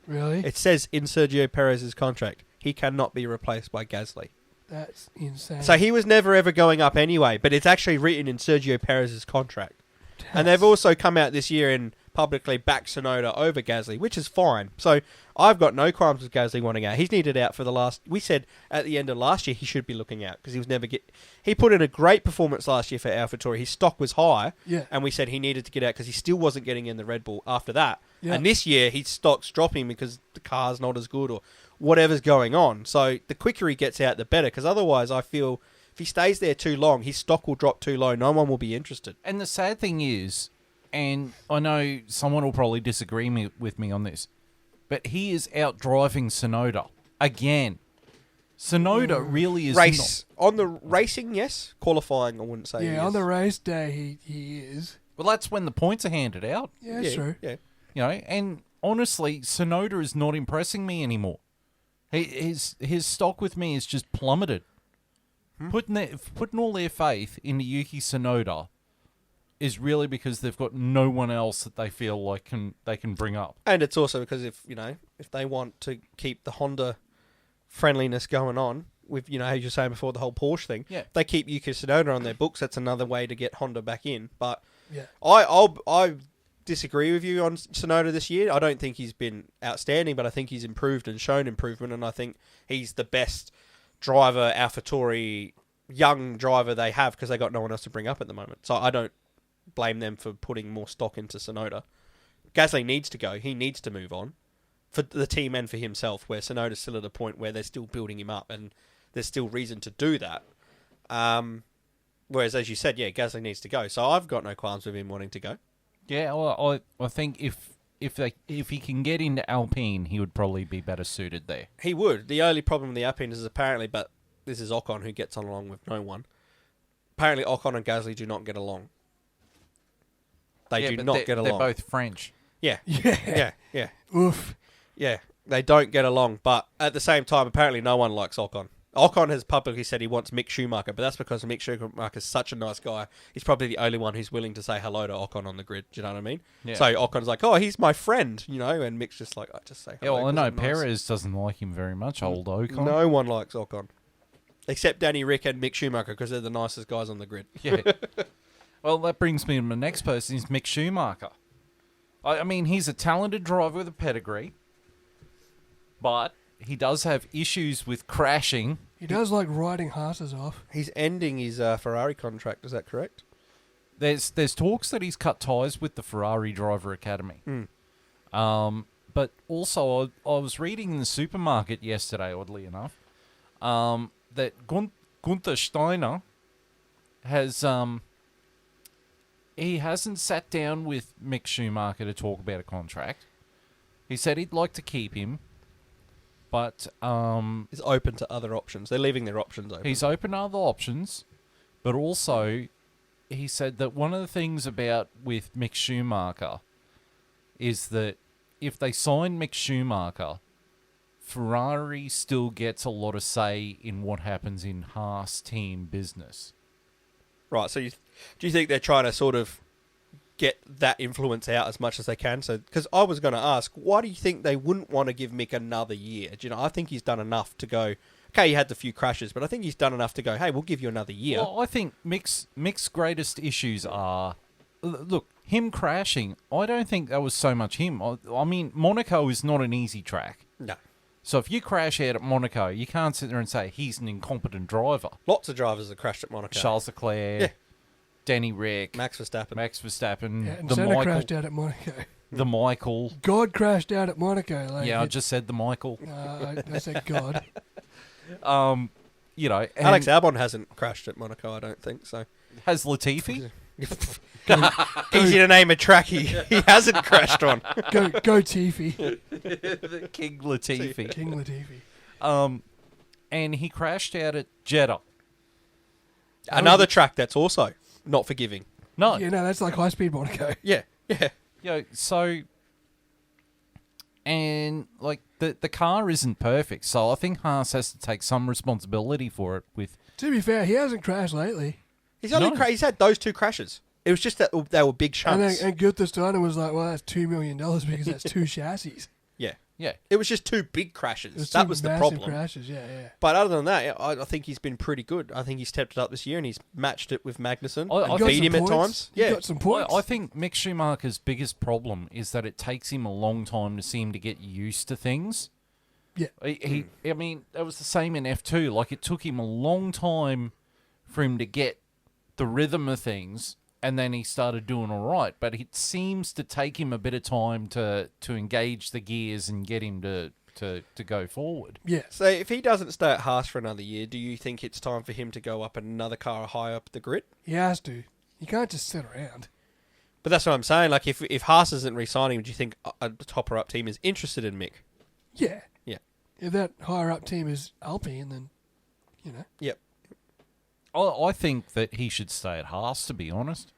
Really? It says in Sergio Perez's contract he cannot be replaced by Gasly. That's insane. So he was never ever going up anyway, but it's actually written in Sergio Perez's contract. And they've also come out this year and publicly backed Tsunoda over Gasly, which is fine. So I've got no qualms with Gasly wanting out. He's needed out for the last... We said at the end of last year he should be looking out because he was never... He put in a great performance last year for AlphaTauri. His stock was high, and we said he needed to get out because he still wasn't getting in the Red Bull after that. Yeah. And this year his stock's dropping because the car's not as good or whatever's going on. So the quicker he gets out, the better, because otherwise I feel... If he stays there too long, his stock will drop too low. No one will be interested. And the sad thing is, and I know someone will probably disagree with me on this, but he is out driving Tsunoda again. Tsunoda really is on the racing, yes. Qualifying, I wouldn't say. Yeah, on the race day, he is. Well, that's when the points are handed out. Yeah, true. Yeah, you know, and honestly, Tsunoda is not impressing me anymore. His stock with me is just plummeted. Putting all their faith into Yuki Tsunoda is really because they've got no one else that they feel like they can bring up. And it's also because if they want to keep the Honda friendliness going on with, as you were saying before, the whole Porsche thing, if they keep Yuki Tsunoda on their books, that's another way to get Honda back in. But I disagree with you on Tsunoda this year. I don't think he's been outstanding, but I think he's improved and shown improvement, and I think he's the best driver, AlphaTauri, young driver they have because they got no one else to bring up at the moment. So I don't blame them for putting more stock into Tsunoda. Gasly needs to go. He needs to move on for the team and for himself, where Tsunoda's still at a point where they're still building him up and there's still reason to do that. Whereas, as you said, Gasly needs to go. So I've got no qualms with him wanting to go. Yeah, well, I think if if he can get into Alpine, he would probably be better suited there. He would. The only problem with the Alpine is apparently, but this is Ocon who gets along with no one. Apparently, Ocon and Gasly do not get along. They do not get along. They're both French. Yeah. Yeah. Yeah. Oof. Yeah. They don't get along, but at the same time, apparently no one likes Ocon. Ocon has publicly said he wants Mick Schumacher, but that's because Mick Schumacher is such a nice guy. He's probably the only one who's willing to say hello to Ocon on the grid. Do you know what I mean? Yeah. So Ocon's like, oh, he's my friend, you know, and Mick's just like, I just say Yeah, hello. well, I know 'cause I'm nice. Perez doesn't like him very much, old Ocon. No one likes Ocon. Except Danny Rick and Mick Schumacher, because they're the nicest guys on the grid. Yeah. Well, that brings me to my next person, is Mick Schumacher. I mean, he's a talented driver with a pedigree, but he does have issues with crashing. He does like riding horses off. He's ending his Ferrari contract, is that correct? There's talks that he's cut ties with the Ferrari Driver Academy. But also, I was reading in the supermarket yesterday, oddly enough, that Gunther Steiner has he hasn't sat down with Mick Schumacher to talk about a contract. He said he'd like to keep him, but He's open to other options. They're leaving their options open. he's open to other options. But also, he said that one of the things about with Mick Schumacher is that if they sign Mick Schumacher, Ferrari still gets a lot of say in what happens in Haas team business. Right, so do you think they're trying to sort of get that influence out as much as they can? So, because I was going to ask, why do you think they wouldn't want to give Mick another year? Do you know, I think he's done enough to go, okay, he had the few crashes, but I think he's done enough to go, hey, we'll give you another year. Well, I think Mick's greatest issues are, look, him crashing, I don't think that was so much him. I mean, Monaco is not an easy track. No. So if you crash out at Monaco, you can't sit there and say he's an incompetent driver. Lots of drivers have crashed at Monaco. Charles Leclerc, Yeah. Danny Rick, Max Verstappen. Max Verstappen, Yeah, and the Senna Michael, crashed out at Monaco. the Michael. God crashed out at Monaco. Like Yeah, I just said the Michael. I said God. You know, and Alex Albon hasn't crashed at Monaco, I don't think, so. has Latifi. Easy to name a track he hasn't crashed on. Go Tiffy. King Latifi. King Latifi. And he crashed out at Jeddah. Another track that's also not forgiving. No, Yeah, no, that's like high speed Monaco. Yeah, yeah. you know, so, and like the car isn't perfect, so I think Haas has to take some responsibility for it. With To be fair, he hasn't crashed lately. He's only No. he's had those two crashes. It was just that they were big chunks. And Gunther Steiner was like, well, that's $2 million because that's two chassis. Yeah. yeah, It was just two big crashes. It was That two was the massive problem. crashes, yeah. But other than that, I think he's been pretty good. I think he's stepped it up this year and he's matched it with Magnussen. I and got beat some him at points. times. He Yeah. got some points. I think Mick Schumacher's biggest problem is that it takes him a long time to seem to get used to things. Yeah. I mean, that was the same in F2. Like, it took him a long time for him to get the rhythm of things, and then he started doing all right. But it seems to take him a bit of time to engage the gears and get him to go forward. Yeah. So if he doesn't stay at Haas for another year, do you think it's time for him to go up another car high up the grid? He has to. You can't just sit around. But that's what I'm saying. Like, if Haas isn't re-signing, do you think a topper-up team is interested in Mick? Yeah. Yeah. If that higher up team is Alpine, then, you know. Yep. I think that he should stay at Haas, to be honest.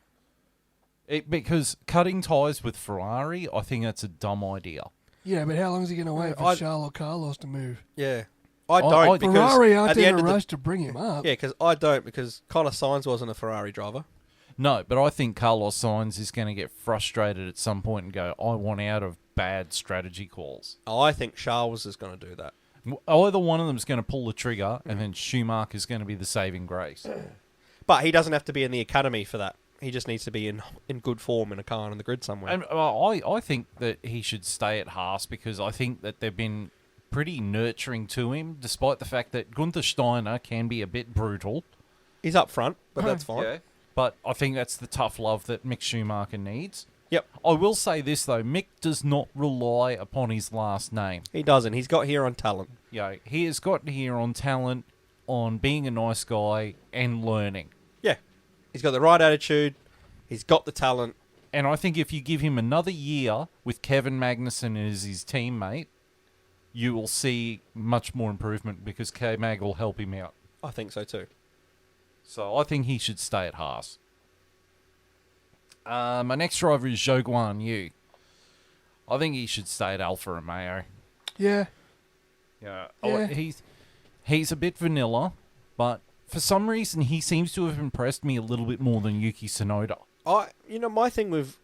Because cutting ties with Ferrari, I think that's a dumb idea. Yeah, but how long is he going to wait for I'd- Charles or Carlos to move? Yeah. I don't because Ferrari at aren't the in end a of the rush to bring him up. yeah, because I don't because Carlos Sainz wasn't a Ferrari driver. No, but I think Carlos Sainz is going to get frustrated at some point and go, I want out of bad strategy calls. I think Charles is going to do that. Either one of them is going to pull the trigger, and then Schumacher is going to be the saving grace. But he doesn't have to be in the academy for that. He just needs to be in good form in a car on the grid somewhere. And I think that he should stay at Haas because I think that they've been pretty nurturing to him, despite the fact that Gunther Steiner can be a bit brutal. He's up front, but that's fine. Yeah. But I think that's the tough love that Mick Schumacher needs. Yep. I will say this, though. Mick does not rely upon his last name. He doesn't. He's got here on talent. You know, he has got here on talent, on being a nice guy, and learning. Yeah. He's got the right attitude. He's got the talent. And I think if you give him another year with Kevin Magnussen as his teammate, you will see much more improvement because K-Mag will help him out. I think so too. So I think he should stay at Haas. My next driver is Zhou Guan Yu. I think he should stay at Alfa Romeo. Yeah. Yeah. Yeah. He's a bit vanilla, but for some reason he seems to have impressed me a little bit more than Yuki Tsunoda. My thing with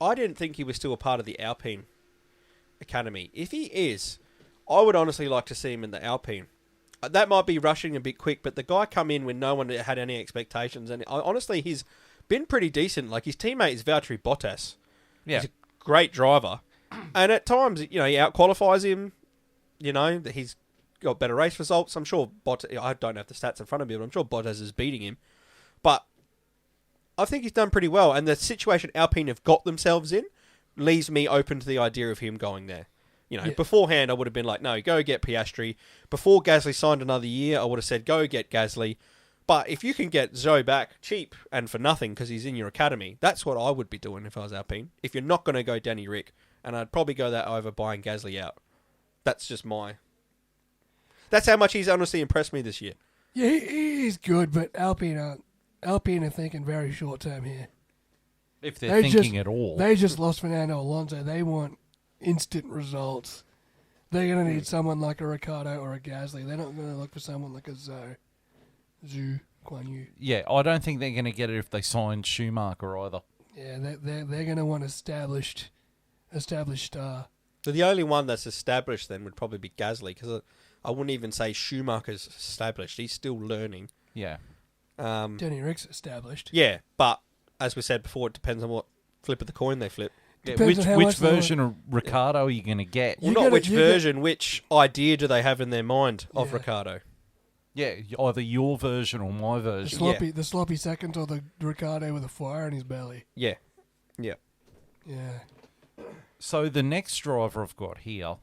I didn't think he was still a part of the Alpine Academy. If he is, I would honestly like to see him in the Alpine. That might be rushing a bit quick, but the guy come in when no one had any expectations, and honestly, he's been pretty decent. Like his teammate is Valtteri Bottas. Yeah. He's a great driver, and at times, he outqualifies him. That he's got better race results. I'm sure Bottas. I don't have the stats in front of me, but I'm sure Bottas is beating him. But I think he's done pretty well, and the situation Alpine have got themselves in leaves me open to the idea of him going there. Beforehand, I would have been like, no, go get Piastri. Before Gasly signed another year, I would have said, go get Gasly. But if you can get Zhou back cheap and for nothing because he's in your academy, that's what I would be doing if I was Alpine. If you're not going to go Danny Rick, and I'd probably go that over buying Gasly out. That's just That's how much he's honestly impressed me this year. Yeah, he's good, but Alpine are thinking very short term here. If they're thinking at all. They just lost Fernando Alonso. They want instant results. They're going to need someone like a Ricciardo or a Gasly. They're not going to look for someone like a Zhou Guan Yu. Yeah, I don't think they're going to get it if they sign Schumacher either. Yeah, they're going to want established star. So the only one that's established then would probably be Gasly, because I wouldn't even say Schumacher's established. He's still learning. Yeah. Danny Rick's established. Yeah, but as we said before, it depends on what flip of the coin they flip. Yeah, which version of Ricciardo are you going to get? Well, not which version, which idea do they have in their mind of Ricciardo? Yeah, either your version or my version. The sloppy second, or the Ricciardo with a fire in his belly. Yeah. So the next driver I've got here,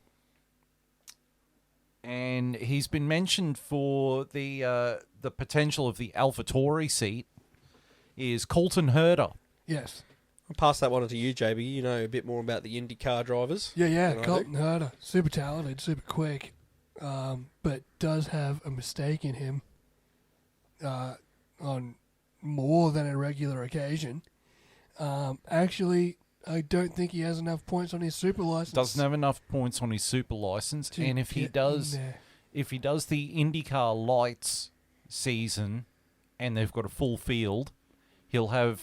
and he's been mentioned for the potential of the AlphaTauri seat, is Colton Herta. Yes. I'll pass that one on to you, JB. You know a bit more about the IndyCar drivers. Yeah. Colton Herta, super talented, super quick, but does have a mistake in him on more than a regular occasion. Actually, I don't think he has enough points on his super license. Doesn't have enough points on his super license, and if he does the IndyCar Lights season, and they've got a full field, he'll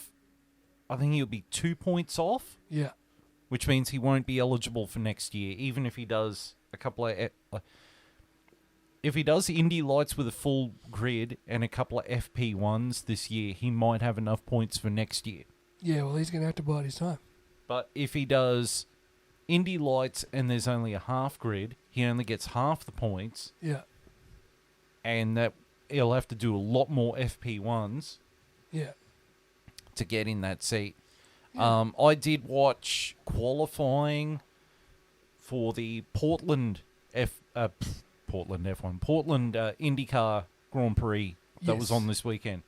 be 2 points off. Yeah. Which means he won't be eligible for next year, even if he does a couple of. If he does Indy Lights with a full grid and a couple of FP1s this year, he might have enough points for next year. Yeah, well, he's going to have to bide his time. But if he does Indy Lights and there's only a half grid, he only gets half the points. Yeah. And that he'll have to do a lot more FP1s. Yeah. To get in that seat. Yeah. I did watch qualifying for the Portland IndyCar Grand Prix that was on this weekend,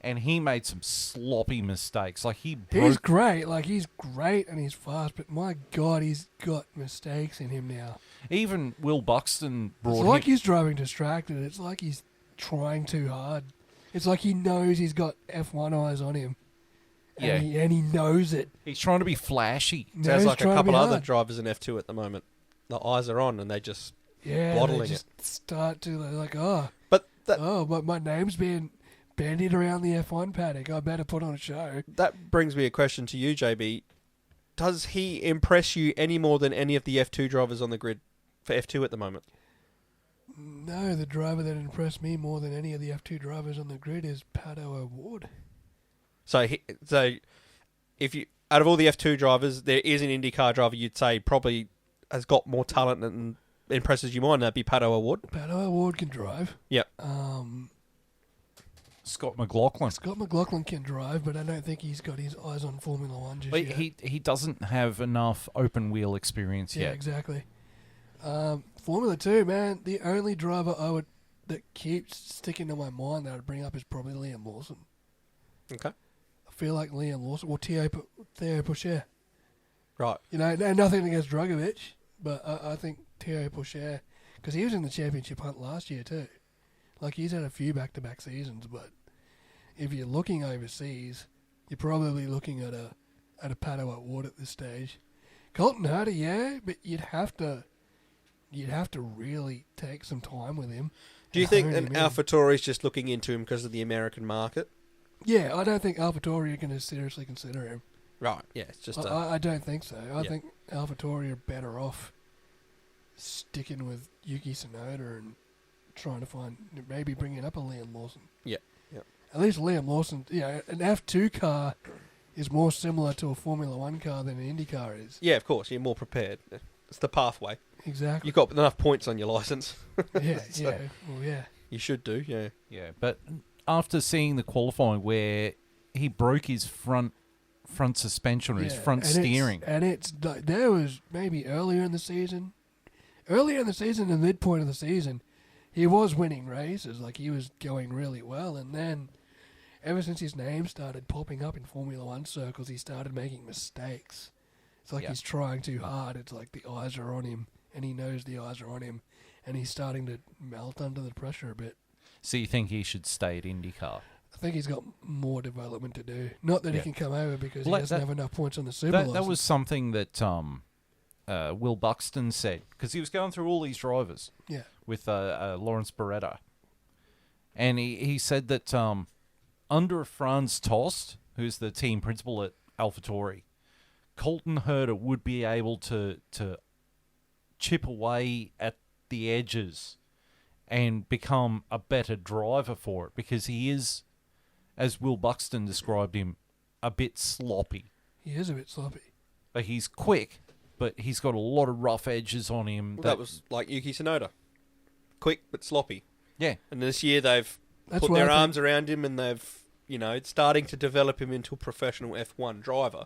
and he made some sloppy mistakes. Like he's great, he's great and he's fast, but my God, he's got mistakes in him now. Even Will Buxton brought. It's like he's driving distracted. It's like he's trying too hard. It's like he knows he's got F1 eyes on him. Yeah. And he knows it. He's trying to be flashy. Sounds like a couple other drivers in F2 at the moment. The eyes are on and they just bottling they just start to like, but my name's being bandied around the F1 paddock. I better put on a show. That brings me a question to you, JB. Does he impress you any more than any of the F2 drivers on the grid for F2 at the moment? No, the driver that impressed me more than any of the F2 drivers on the grid is Pato O'Ward. So if you out of all the F2 drivers, there is an IndyCar driver you'd say probably has got more talent and impresses you more, and that'd be Pato O'Ward. Pato O'Ward can drive. Yep. Scott McLaughlin. Scott McLaughlin can drive, but I don't think he's got his eyes on Formula One just yet. He doesn't have enough open wheel experience yet. Yeah, exactly. Formula 2, man, the only driver that keeps sticking to my mind that I'd bring up is probably Liam Lawson. Okay. feel like Liam Lawson or Theo Pocher. Right. You know, and nothing against Dragovic, but I think Theo Pocher, because he was in the championship hunt last year too. Like, he's had a few back-to-back seasons, but if you're looking overseas, you're probably looking at a Pato Award at this stage. Colton Herta, yeah, but you'd have to really take some time with him. Do you think an AlphaTauri's just looking into him because of the American market? Yeah, I don't think AlphaTauri are going to seriously consider him. Right. Yeah, it's just. I don't think so. I think AlphaTauri are better off sticking with Yuki Tsunoda and trying to find, maybe bringing up a Liam Lawson. Yeah. At least Liam Lawson, an F2 car is more similar to a Formula 1 car than an Indy car is. Yeah, of course. You're more prepared. It's the pathway. Exactly. You've got enough points on your license. Yeah, So- yeah. Well, yeah. You should do, yeah. Yeah, but after seeing the qualifying where he broke his front suspension or his front steering. It's like, there was maybe earlier in the season, the midpoint of the season, he was winning races. Like, he was going really well. And then, ever since his name started popping up in Formula 1 circles, he started making mistakes. It's like he's trying too hard. It's like the eyes are on him, and he knows the eyes are on him, and he's starting to melt under the pressure a bit. So you think he should stay at IndyCar? I think he's got more development to do. Not that he can come over because he Well, doesn't have enough points on the Super That license. was something that Will Buxton said, because he was going through all these drivers Yeah. with Lawrence Beretta. And he said that under Franz Tost, who's the team principal at AlphaTauri, Colton Herta would be able to chip away at the edges and become a better driver for it, because he is, as Will Buxton described him, a bit sloppy. He is a bit sloppy. But he's quick, but he's got a lot of rough edges on him. Well, that was like Yuki Tsunoda. Quick but sloppy. Yeah. And this year they've That's put why their I think- arms around him and they've, starting to develop him into a professional F1 driver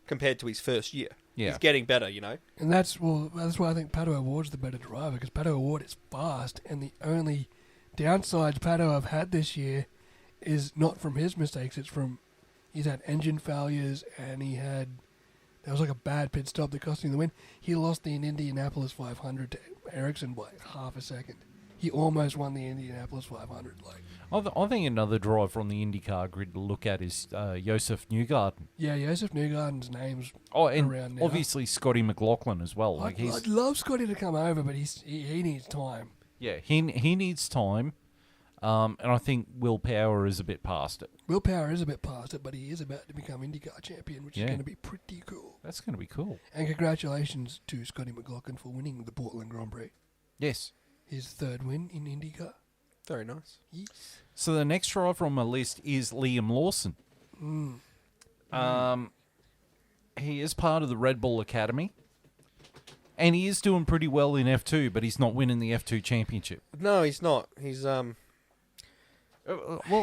compared to his first year. Yeah. He's getting better, And that's why I think Pato Award's the better driver, because Pato Award is fast, and the only downside Pato have had this year is not from his mistakes, it's from he's had engine failures, and there was like a bad pit stop that cost him the win. He lost the Indianapolis 500 to Ericsson by half a second. He almost won the Indianapolis 500. I think another driver on the IndyCar grid to look at is Josef Newgarden. Yeah, Josef Newgarden's name's and around now. obviously Scotty McLaughlin as well. I'd love Scotty to come over, but he needs time. Yeah, he needs time, and I think Will Power is a bit past it. Will Power is a bit past it, but he is about to become IndyCar champion, which is going to be pretty cool. That's going to be cool. And congratulations to Scotty McLaughlin for winning the Portland Grand Prix. Yes. His third win in IndyCar. Very nice. Yes. So the next driver on my list is Liam Lawson. He is part of the Red Bull Academy, and he is doing pretty well in F2, but he's not winning the F2 championship. No, he's not. He's Well,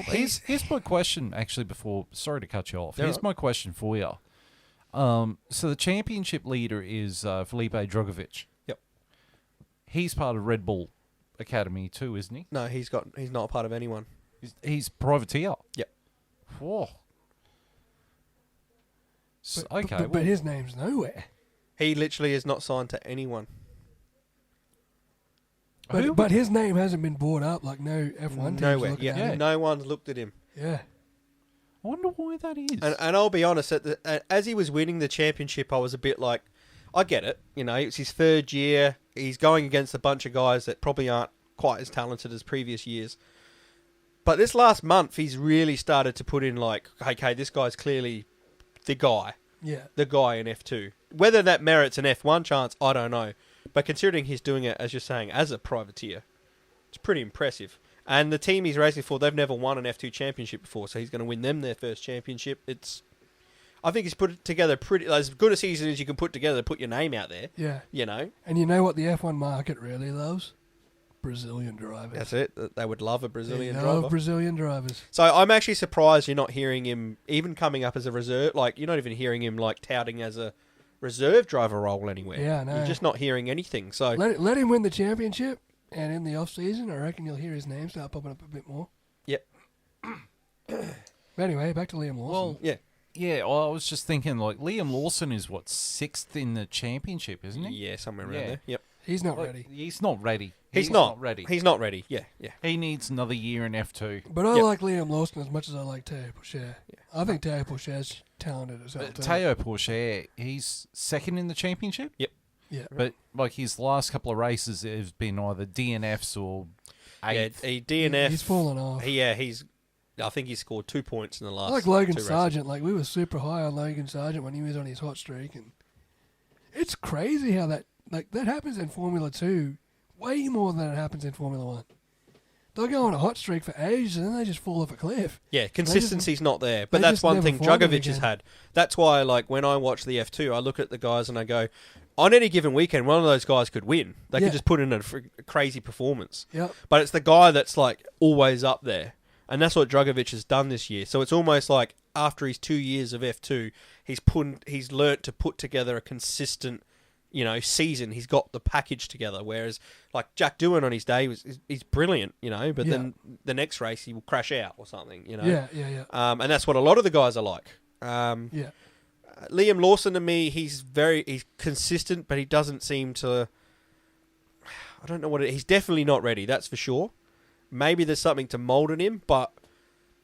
here's my question, actually, sorry to cut you off. Here's my question for you. So the championship leader is Felipe Drugovich. Yep. He's part of Red Bull Academy too, isn't he? No, he's not a part of anyone. He's privateer. Yep. Whoa. But his name's nowhere. He literally is not signed to anyone. But his name hasn't been brought up, like no F1 team's Nowhere. looking Yeah. at him. No one's looked at him. Yeah. I wonder why that is. And I'll be honest, as he was winning the championship, I was a bit like, I get it. It's his third year. He's going against a bunch of guys that probably aren't quite as talented as previous years. But this last month, he's really started to put in like, okay, this guy's clearly the guy. Yeah. The guy in F2. Whether that merits an F1 chance, I don't know. But considering he's doing it, as you're saying, as a privateer, it's pretty impressive. And the team he's racing for, they've never won an F2 championship before, so he's going to win them their first championship. I think he's put it together as good a season as you can put together to put your name out there. Yeah. And you know what the F1 market really loves? Brazilian drivers. That's it. They would love a Brazilian they driver. love Brazilian drivers. So I'm actually surprised you're not hearing him even coming up as a reserve. Like, you're not even hearing him like touting as a reserve driver role anywhere. Yeah, I know. You're just not hearing anything. So Let him win the championship, and in the off season, I reckon you'll hear his name start popping up a bit more. Yep. But anyway, back to Liam Lawson. Well, Yeah. yeah, I was just thinking, like, Liam Lawson is, what, 6th in the championship, isn't he? Yeah, somewhere around Yeah. there. Yep. He's not Like, ready. He's not ready. He's not ready. He's not ready. Yeah, yeah. He needs another year in F2. But I Yep. like Liam Lawson as much as I like Teo Pourchaire. I think Teo Pourchaire's talented as hell, too. Teo Pourchaire, he's 2nd in the championship. Yep. Yeah. But, like, his last couple of races have been either DNFs or 8th. Yeah, he DNF. He's fallen off. I think he scored 2 points in the last. I like Logan 2 races. Sargent. Like, we were super high on Logan Sargent when he was on his hot streak. And it's crazy how that happens in Formula 2 way more than it happens in Formula 1. They'll go on a hot streak for ages and then they just fall off a cliff. Yeah, consistency's not there. But they that's just one never thing find it Drugovic has again. had. That's why, like, when I watch the F2, I look at the guys and I go, on any given weekend, one of those guys could win. They Yeah. could just put in a crazy performance. Yep. But it's the guy that's, like, always up there. And that's what Drugovic has done this year. So it's almost like after his 2 years of F2, he's learnt to put together a consistent, season. He's got the package together. Whereas, like, Jack Doohan on his day he's brilliant, but Yeah. then the next race he will crash out or something, Yeah. And that's what a lot of the guys are like. Yeah. Liam Lawson, to me, he's consistent, but he doesn't seem to. I don't know he's definitely not ready. That's for sure. Maybe there's something to mould in him, but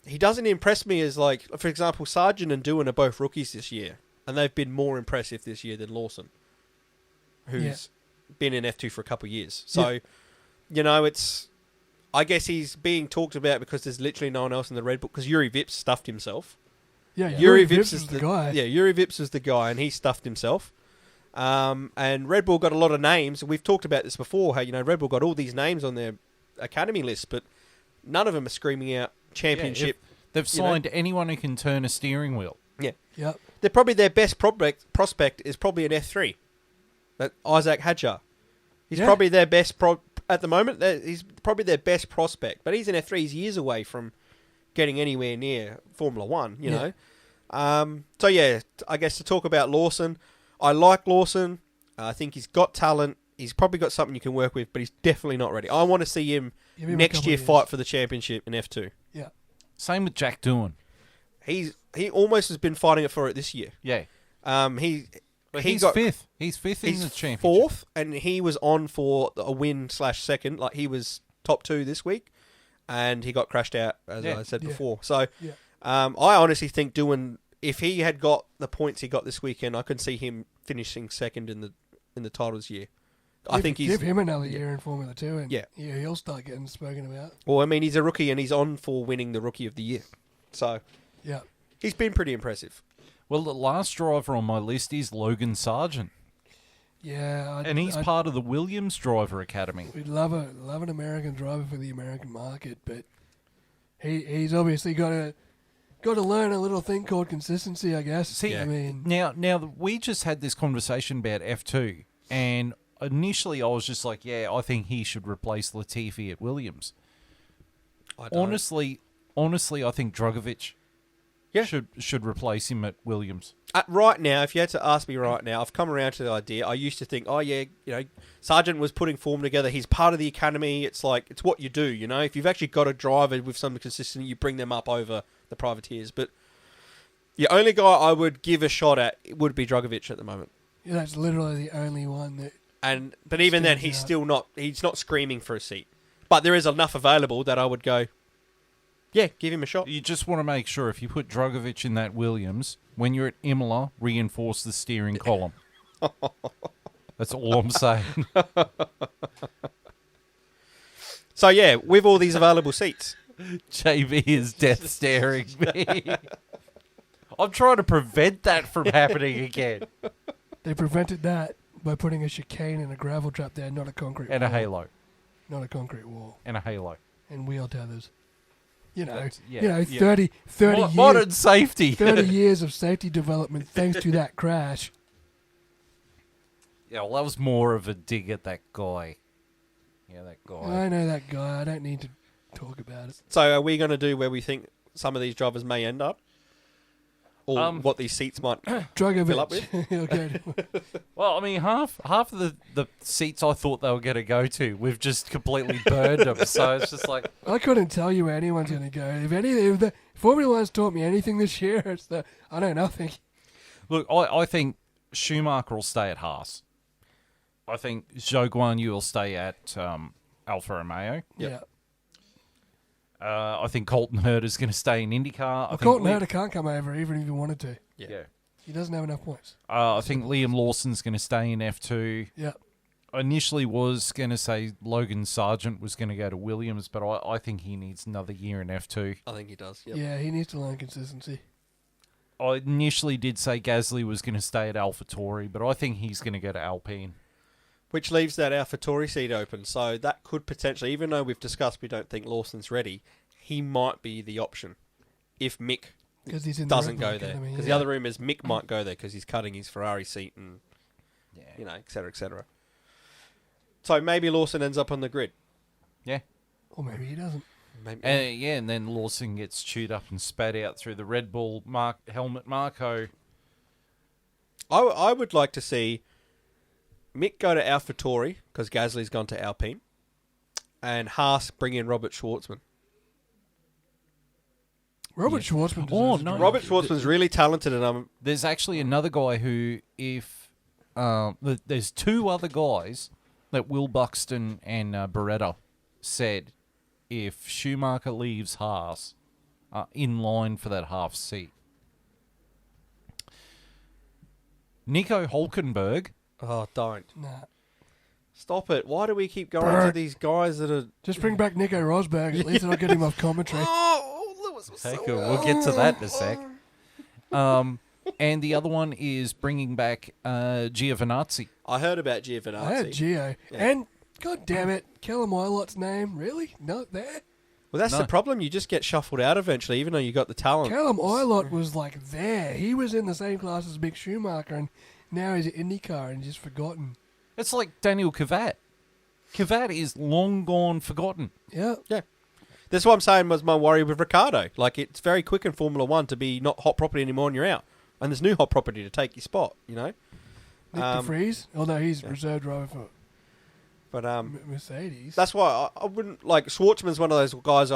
he doesn't impress me as, like, for example, Sargent and Doohan are both rookies this year, and they've been more impressive this year than Lawson, who's been in F2 for a couple of years. So, it's. I guess he's being talked about because there's literally no one else in the Red Bull, because Yuri Vips stuffed himself. Yeah. Yuri Vips is the guy. Yeah, Yuri Vips is the guy, and he stuffed himself. And Red Bull got a lot of names. We've talked about this before, how, Red Bull got all these names on their academy list, but none of them are screaming out championship. Yeah, they've signed anyone who can turn a steering wheel. Yeah. Yep. They're probably their best prospect is probably an F3. Isaac Hadjar. He's probably their best at the moment. He's probably their best prospect, but he's an F3. He's years away from getting anywhere near Formula 1, you know. So, yeah, I guess to talk about Lawson, I like Lawson. I think he's got talent. He's probably got something you can work with, but he's definitely not ready. I want to see him Give him a next couple year of years. fight for the championship in F2. Yeah. Same with Jack Doohan. He almost has been fighting it for it this year. Yeah. He's He's fifth. He's fifth in the championship. fourth, and he was on for a win/second. Like, he was top 2 this week, and he got crashed out, as I said before. So, I honestly think Doohan, if he had got the points he got this weekend, I could see him finishing second in the title this year. I think give him another year in Formula 2, and he'll start getting spoken about. Well, I mean, he's a rookie, and he's on for winning the Rookie of the Year. So, he's been pretty impressive. Well, the last driver on my list is Logan Sargent. Yeah. And he's part of the Williams Driver Academy. We'd love an American driver for the American market, but he's obviously got to learn a little thing called consistency, I guess. See, I mean, now we just had this conversation about F2, and initially I was just like, I think he should replace Latifi at Williams. I don't. Honestly, I think Drugovic should replace him at Williams. Right now, if you had to ask me right now, I've come around to the idea. I used to think, Sargent was putting form together. He's part of the academy. It's like, it's what you do, If you've actually got a driver with some consistency, you bring them up over the privateers. But the only guy I would give a shot at would be Drugovic at the moment. yeah, that's literally the only one that. But even then, Stands he's out. still not. He's not screaming for a seat. But there is enough available that I would go, give him a shot. You just want to make sure if you put Drugovic in that Williams, when you're at Imola, reinforce the steering column. That's all I'm saying. So, with all these available seats. JB is death staring me. I'm trying to prevent that from happening again. They prevented that by putting a chicane and a gravel trap there, not a concrete And wall. a halo. Not a concrete wall. And a halo. And wheel tethers. That's- 30 years, Modern safety. 30 years of safety development thanks to that crash. Yeah, well, that was more of a dig at that guy. Yeah, that guy. I know that guy. I don't need to talk about it. So, are we going to do where we think some of these drivers may end up? Or what these seats might fill up Drugovic. with? Okay. Well, I mean, half of the seats I thought they were going to go to, we've just completely burned them. So it's just like, I couldn't tell you where anyone's going to go. Formula One's taught me anything this year, it's that I know nothing. Look, I think Schumacher will stay at Haas. I think Zhou Guanyu will stay at Alfa Romeo. Yep. Yeah. I think Colton Herta's going to stay in IndyCar. Well, Colton Herta can't come over even if he wanted to. Yeah. He doesn't have enough points. I think Liam Lawson's going to stay in F2. Yeah. Initially was going to say Logan Sargent was going to go to Williams, but I think he needs another year in F2. I think he does. Yep. Yeah, he needs to learn consistency. I initially did say Gasly was going to stay at AlphaTauri, but I think he's going to go to Alpine. Which leaves that AlphaTauri seat open. So that could potentially, even though we've discussed we don't think Lawson's ready, he might be the option if Mick He's in doesn't the go Red Bull there. Academy, Because the other rumour is Mick might go there because he's cutting his Ferrari seat and, you know, et cetera, et cetera. So maybe Lawson ends up on the grid. Yeah. Or maybe he doesn't. Maybe. And then Lawson gets chewed up and spat out through the Red Bull helmet Marco. I would like to see Mick go to AlphaTauri because Gasly's gone to Alpine, and Haas bring in Robert Schwartzman. Robert Schwartzman. Oh, deserves a no. dream. Robert Schwartzman's really talented, and There's actually another guy who, if there's two other guys that Will Buxton and Beretta said, if Schumacher leaves Haas, in line for that half seat. Nico Hulkenberg. oh, don't Nah. stop it! Why do we keep going to Bert. these guys that are? Just bring back Nico Rosberg. At least I'll get him off commentary. Oh, Lewis was Okay, so cool. We'll get to that in a sec. And the other one is bringing back Giovinazzi. I heard about Giovinazzi. I had Gio. Yeah. And, god damn it, Callum Ilot's name. Really? Not there? Well, that's No. the problem. You just get shuffled out eventually, even though you got the talent. Callum Ilott was like there. He was in the same class as Mick Schumacher, and now he's at IndyCar and just forgotten. It's like Daniel Kvyat. Kvyat is long gone forgotten. Yeah. Yeah. That's what I'm saying was my worry with Ricciardo. Like, it's very quick in Formula One to be not hot property anymore and you're out. And there's new hot property to take your spot, you know? Nick DeVries. Although he's reserve driver for But Mercedes. that's why I wouldn't... Like, Schwartzman's one of those guys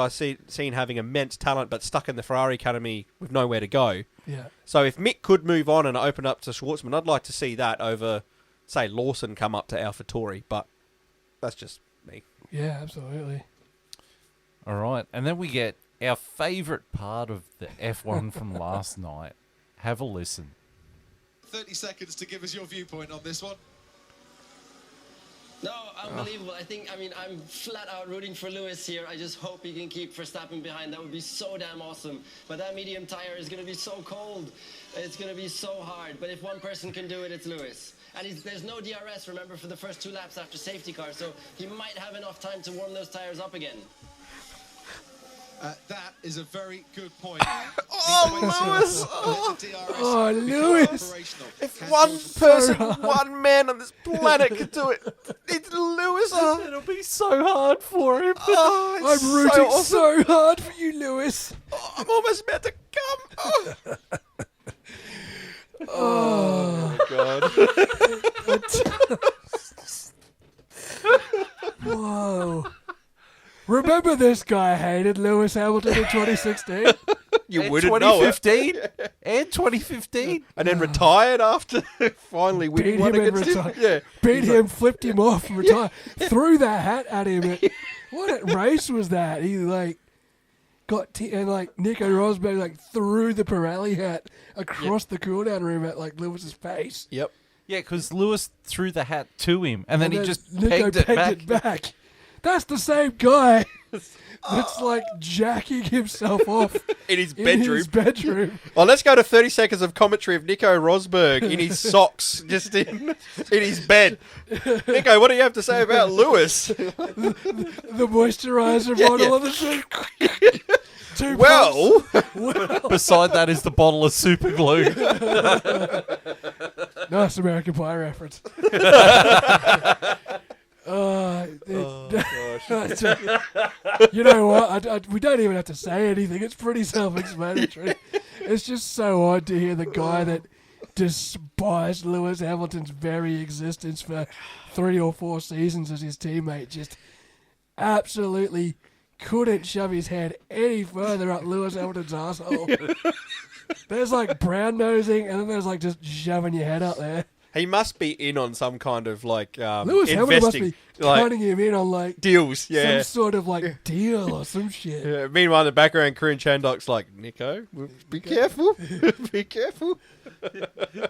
seen having immense talent but stuck in the Ferrari Academy with nowhere to go. Yeah. So if Mick could move on and open up to Schwartzman, I'd like to see that over, say, Lawson come up to AlphaTauri. But that's just me. Yeah, absolutely. All right. And then we get our favourite part of the F1 from last night. Have a listen. 30 seconds to give us your viewpoint on this one. No, unbelievable. I'm flat out rooting for Lewis here. I just hope he can keep Verstappen behind. That would be so damn awesome. But that medium tire is going to be so cold. It's going to be so hard. But if one person can do it, it's Lewis. And there's no DRS, remember, for the first 2 laps after safety car. So he might have enough time to warm those tires up again. That is a very good point. Lewis! Oh, Lewis! If one person, one man on this planet could do it, it's Lewis. It'll be so hard for him. Oh, it's I'm rooting awesome. so hard for you, Lewis. Oh, I'm almost about to come. Oh, God. whoa. Remember this guy hated Lewis Hamilton in 2016? You wouldn't know it. 2015 and 2015. And then retired after finally winning Beat one him and against him. retired. Yeah. Beat him, flipped him off, and retired. Threw that hat at him. What race was that? He got Nico Rosberg threw the Pirelli hat across the cool down room at Lewis's face. Yep. Yeah, because Lewis threw the hat to him, and then he just Nico pegged it back. That's the same guy. That's jacking himself off In his in bedroom. his bedroom. Well, let's go to 30 seconds of commentary of Nico Rosberg in his socks, just in his bed. Nico, what do you have to say about Lewis? The moisturizer bottle of the suit. Two Well, Beside that is the bottle of super glue. nice American Pie reference. You know what? We don't even have to say anything. It's pretty self-explanatory. It's just so odd to hear the guy that despised Lewis Hamilton's very existence for 3 or 4 seasons as his teammate just absolutely couldn't shove his head any further up Lewis Hamilton's asshole. There's like brown nosing, and then there's like just shoving your head up there. He must be in on some kind of like Lewis Hamilton must investing be cutting him in on like deals. Yeah. some sort of like deal or some shit. Yeah. Meanwhile, in the background, Corinne Chandok's like, Nico, be careful. Be careful.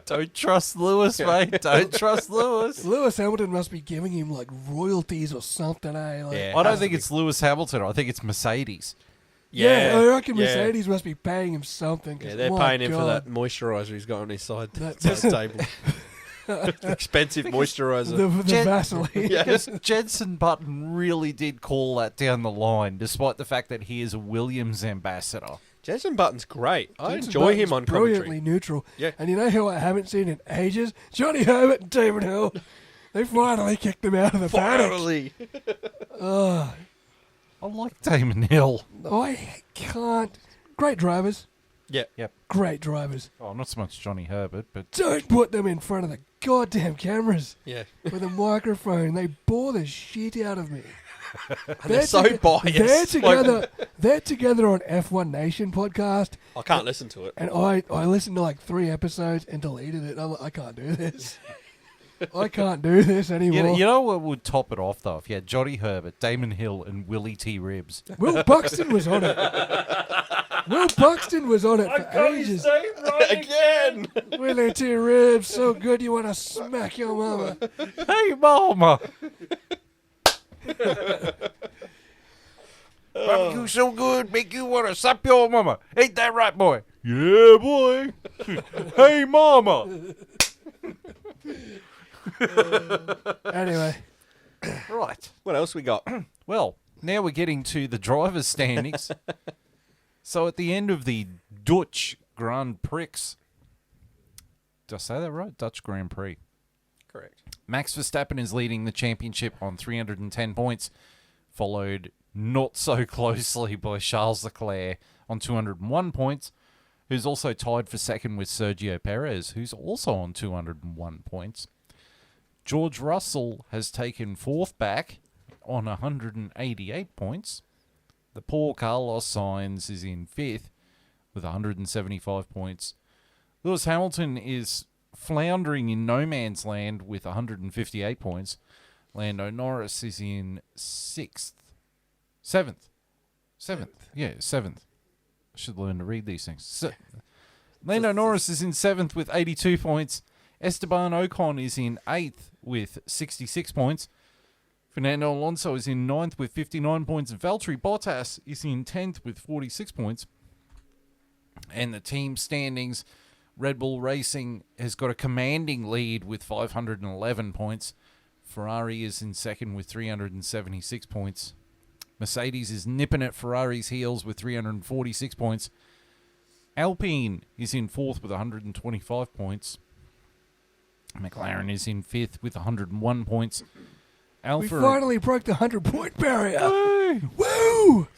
Don't trust Lewis, mate. Don't trust Lewis. Lewis Hamilton must be giving him like royalties or something, eh? Like, Yeah. I don't think it's Lewis Hamilton. I think it's Mercedes. Yeah, I reckon yeah. Mercedes must be paying him something. 'cause Yeah, they're my paying him for God, that moisturiser he's got on his side That- table. Expensive moisturiser. The Jen- Vaseline. Yeah. Because Jenson Button really did call that down the line, despite the fact that he is a Williams ambassador. Jensen Button's great. I Jenson enjoy him Button's on brilliantly commentary. neutral. Yeah. And you know who I haven't seen in ages? Johnny Herbert and Damon Hill. They finally kicked them out of the paddock. Finally. Oh, I like Damon Hill. I can't. Great drivers. Yeah. Great drivers. Oh, not so much Johnny Herbert, but Don't put them in front of the goddamn cameras Yeah. with a microphone. They bore the shit out of me. They're so biased. They're Like- together. They're together on F1 Nation podcast, I can't listen to it. and I listened to like 3 episodes and deleted it. I'm like, I can't do this. I can't do this anymore. you know what would top it off, though? If you had Johnny Herbert, Damon Hill, and Willie T. Ribbs. Will Buxton was on it. Will Buxton was on it for ages. Again. Willie T. Ribs, so good you want to smack your mama. Hey, mama! Barbecue so good, make you want to slap your mama. Ain't that right, boy? Yeah, boy. Hey, mama. Anyway, Right. What else we got? Well, now we're getting to the driver's standings. So at the end of the Dutch Grand Prix, did I say that right? Dutch Grand Prix. Correct. Max Verstappen is leading the championship on 310 points, followed not so closely by Charles Leclerc on 201 points, who's also tied for second with Sergio Perez, who's also on 201 points. George Russell has taken fourth back on 188 points. The poor Carlos Sainz is in fifth with 175 points. Lewis Hamilton is floundering in no man's land with 158 points. Lando Norris is in seventh. Yeah, seventh. I should learn to read these things. Lando Norris is in seventh with 82 points. Esteban Ocon is in eighth with 66 points. Fernando Alonso is in ninth with 59 points. And Valtteri Bottas is in 10th with 46 points. And the team standings, Red Bull Racing has got a commanding lead with 511 points. Ferrari is in second with 376 points. Mercedes is nipping at Ferrari's heels with 346 points. Alpine is in fourth with 125 points. McLaren is in fifth with 101 points. we finally broke the 100-point barrier. Woo! Woo!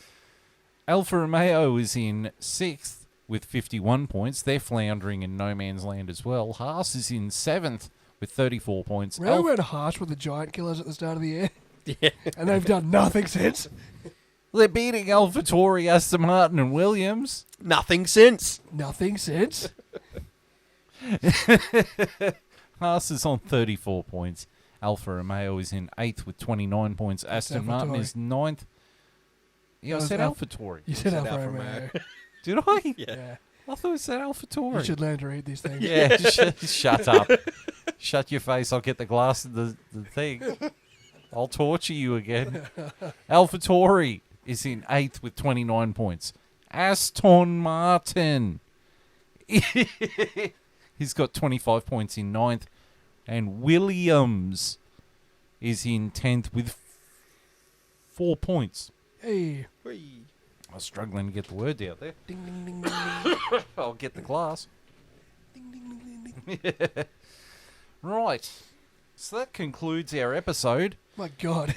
Alfa Romeo is in sixth with 51 points. They're floundering in no man's land as well. Haas is in seventh with 34 points. Remember when Harsh were the giant killers at the start of the year? Yeah. And they've done nothing since. They're beating AlphaTauri, Aston Martin, and Williams. Nothing since. Nothing since. Haas is on 34 points. Alfa Romeo is in 8th with 29 points. Aston Martin AlphaTauri. is 9th. Yeah, I That was said Alpha- AlphaTauri. You said said Alfa Alfa Romeo. Romeo. Did I? Yeah. I thought it said You AlphaTauri. should learn to read these things. Yeah, shut up. Shut your face. I'll get the glass of the thing. I'll torture you again. AlphaTauri is in 8th with 29 points. Aston Martin. He's got 25 points in 9th. And Williams is in 10th with 4 points. Hey. Whee. I was struggling to get the word out there. Ding, ding, ding, ding, ding. I'll get the glass. Ding, ding, ding, ding, ding. Right. So that concludes our episode. My God.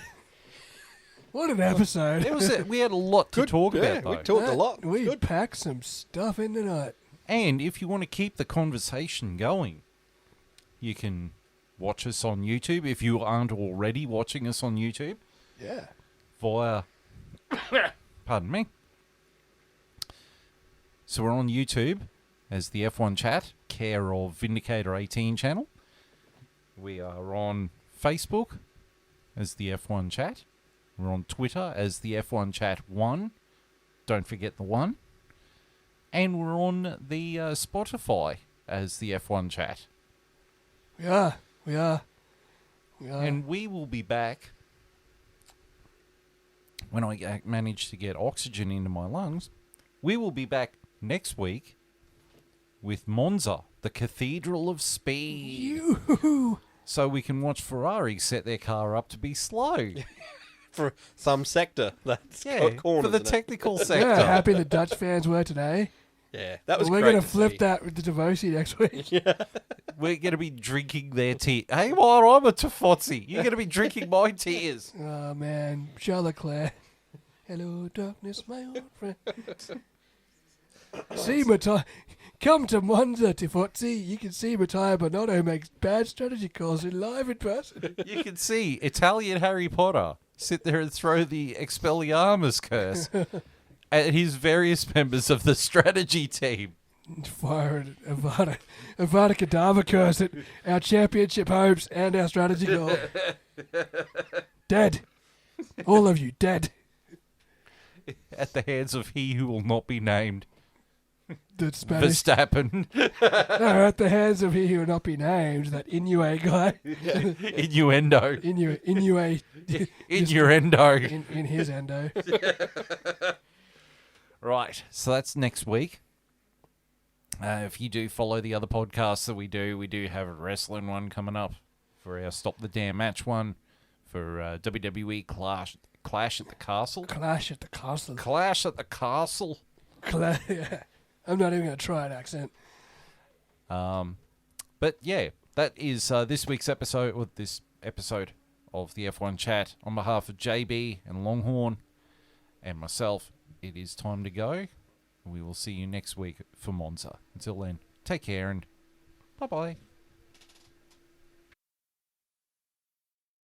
What an episode. We had a lot to talk Yeah, about, though. we talked a lot. We Good. packed some stuff in tonight. And if you want to keep the conversation going, you can watch us on YouTube if you aren't already watching us on YouTube Yeah. via Pardon me. So we're on YouTube as the F1 Chat, care of Vindicator 18 channel. We are on Facebook as the F1 Chat. We're on Twitter as the F1 Chat 1. Don't forget the 1. And we're on the Spotify as the F1 Chat. We are. And we will be back when I manage to get oxygen into my lungs. We will be back next week with Monza, the Cathedral of Speed. You. So we can watch Ferrari set their car up to be slow. For some sector. That's corners, for the isn't it? technical sector. Yeah, happy the Dutch fans were today. Yeah, that was We're great going to to flip see. that with the Devosi next week. We're going to be drinking their tears. Hey, well, I'm a Tafozzi. You're going to be drinking my tears. Oh, man. Charles Leclerc. Hello, darkness, my old friend. See Matteo. Come to Monza, Tifozzi. You can see Matteo Bonotto makes bad strategy calls in live in person. You can see Italian Harry Potter sit there and throw the Expelliarmus curse at his various members of the strategy team. Fired Avada Kedavra curse at our championship hopes and our strategy goal. Dead. All of you dead. At the hands of he who will not be named, The Spanish. Verstappen. No, at the hands of he who will not be named, that Inoue guy. Innuendo. Inoue. Innuendo. In his endo. Right, so that's next week. If you do follow the other podcasts that we do have a wrestling one coming up for our Stop the Damn Match one, for WWE Clash at the Castle. Clash at the castle. Clash at the Castle. Yeah. I'm not even going to try an accent. But yeah, that is this week's episode, or this episode of the F1 Chat. On behalf of JB and Longhorn and myself, it is time to go. We will see you next week for Monza. Until then, take care and bye-bye.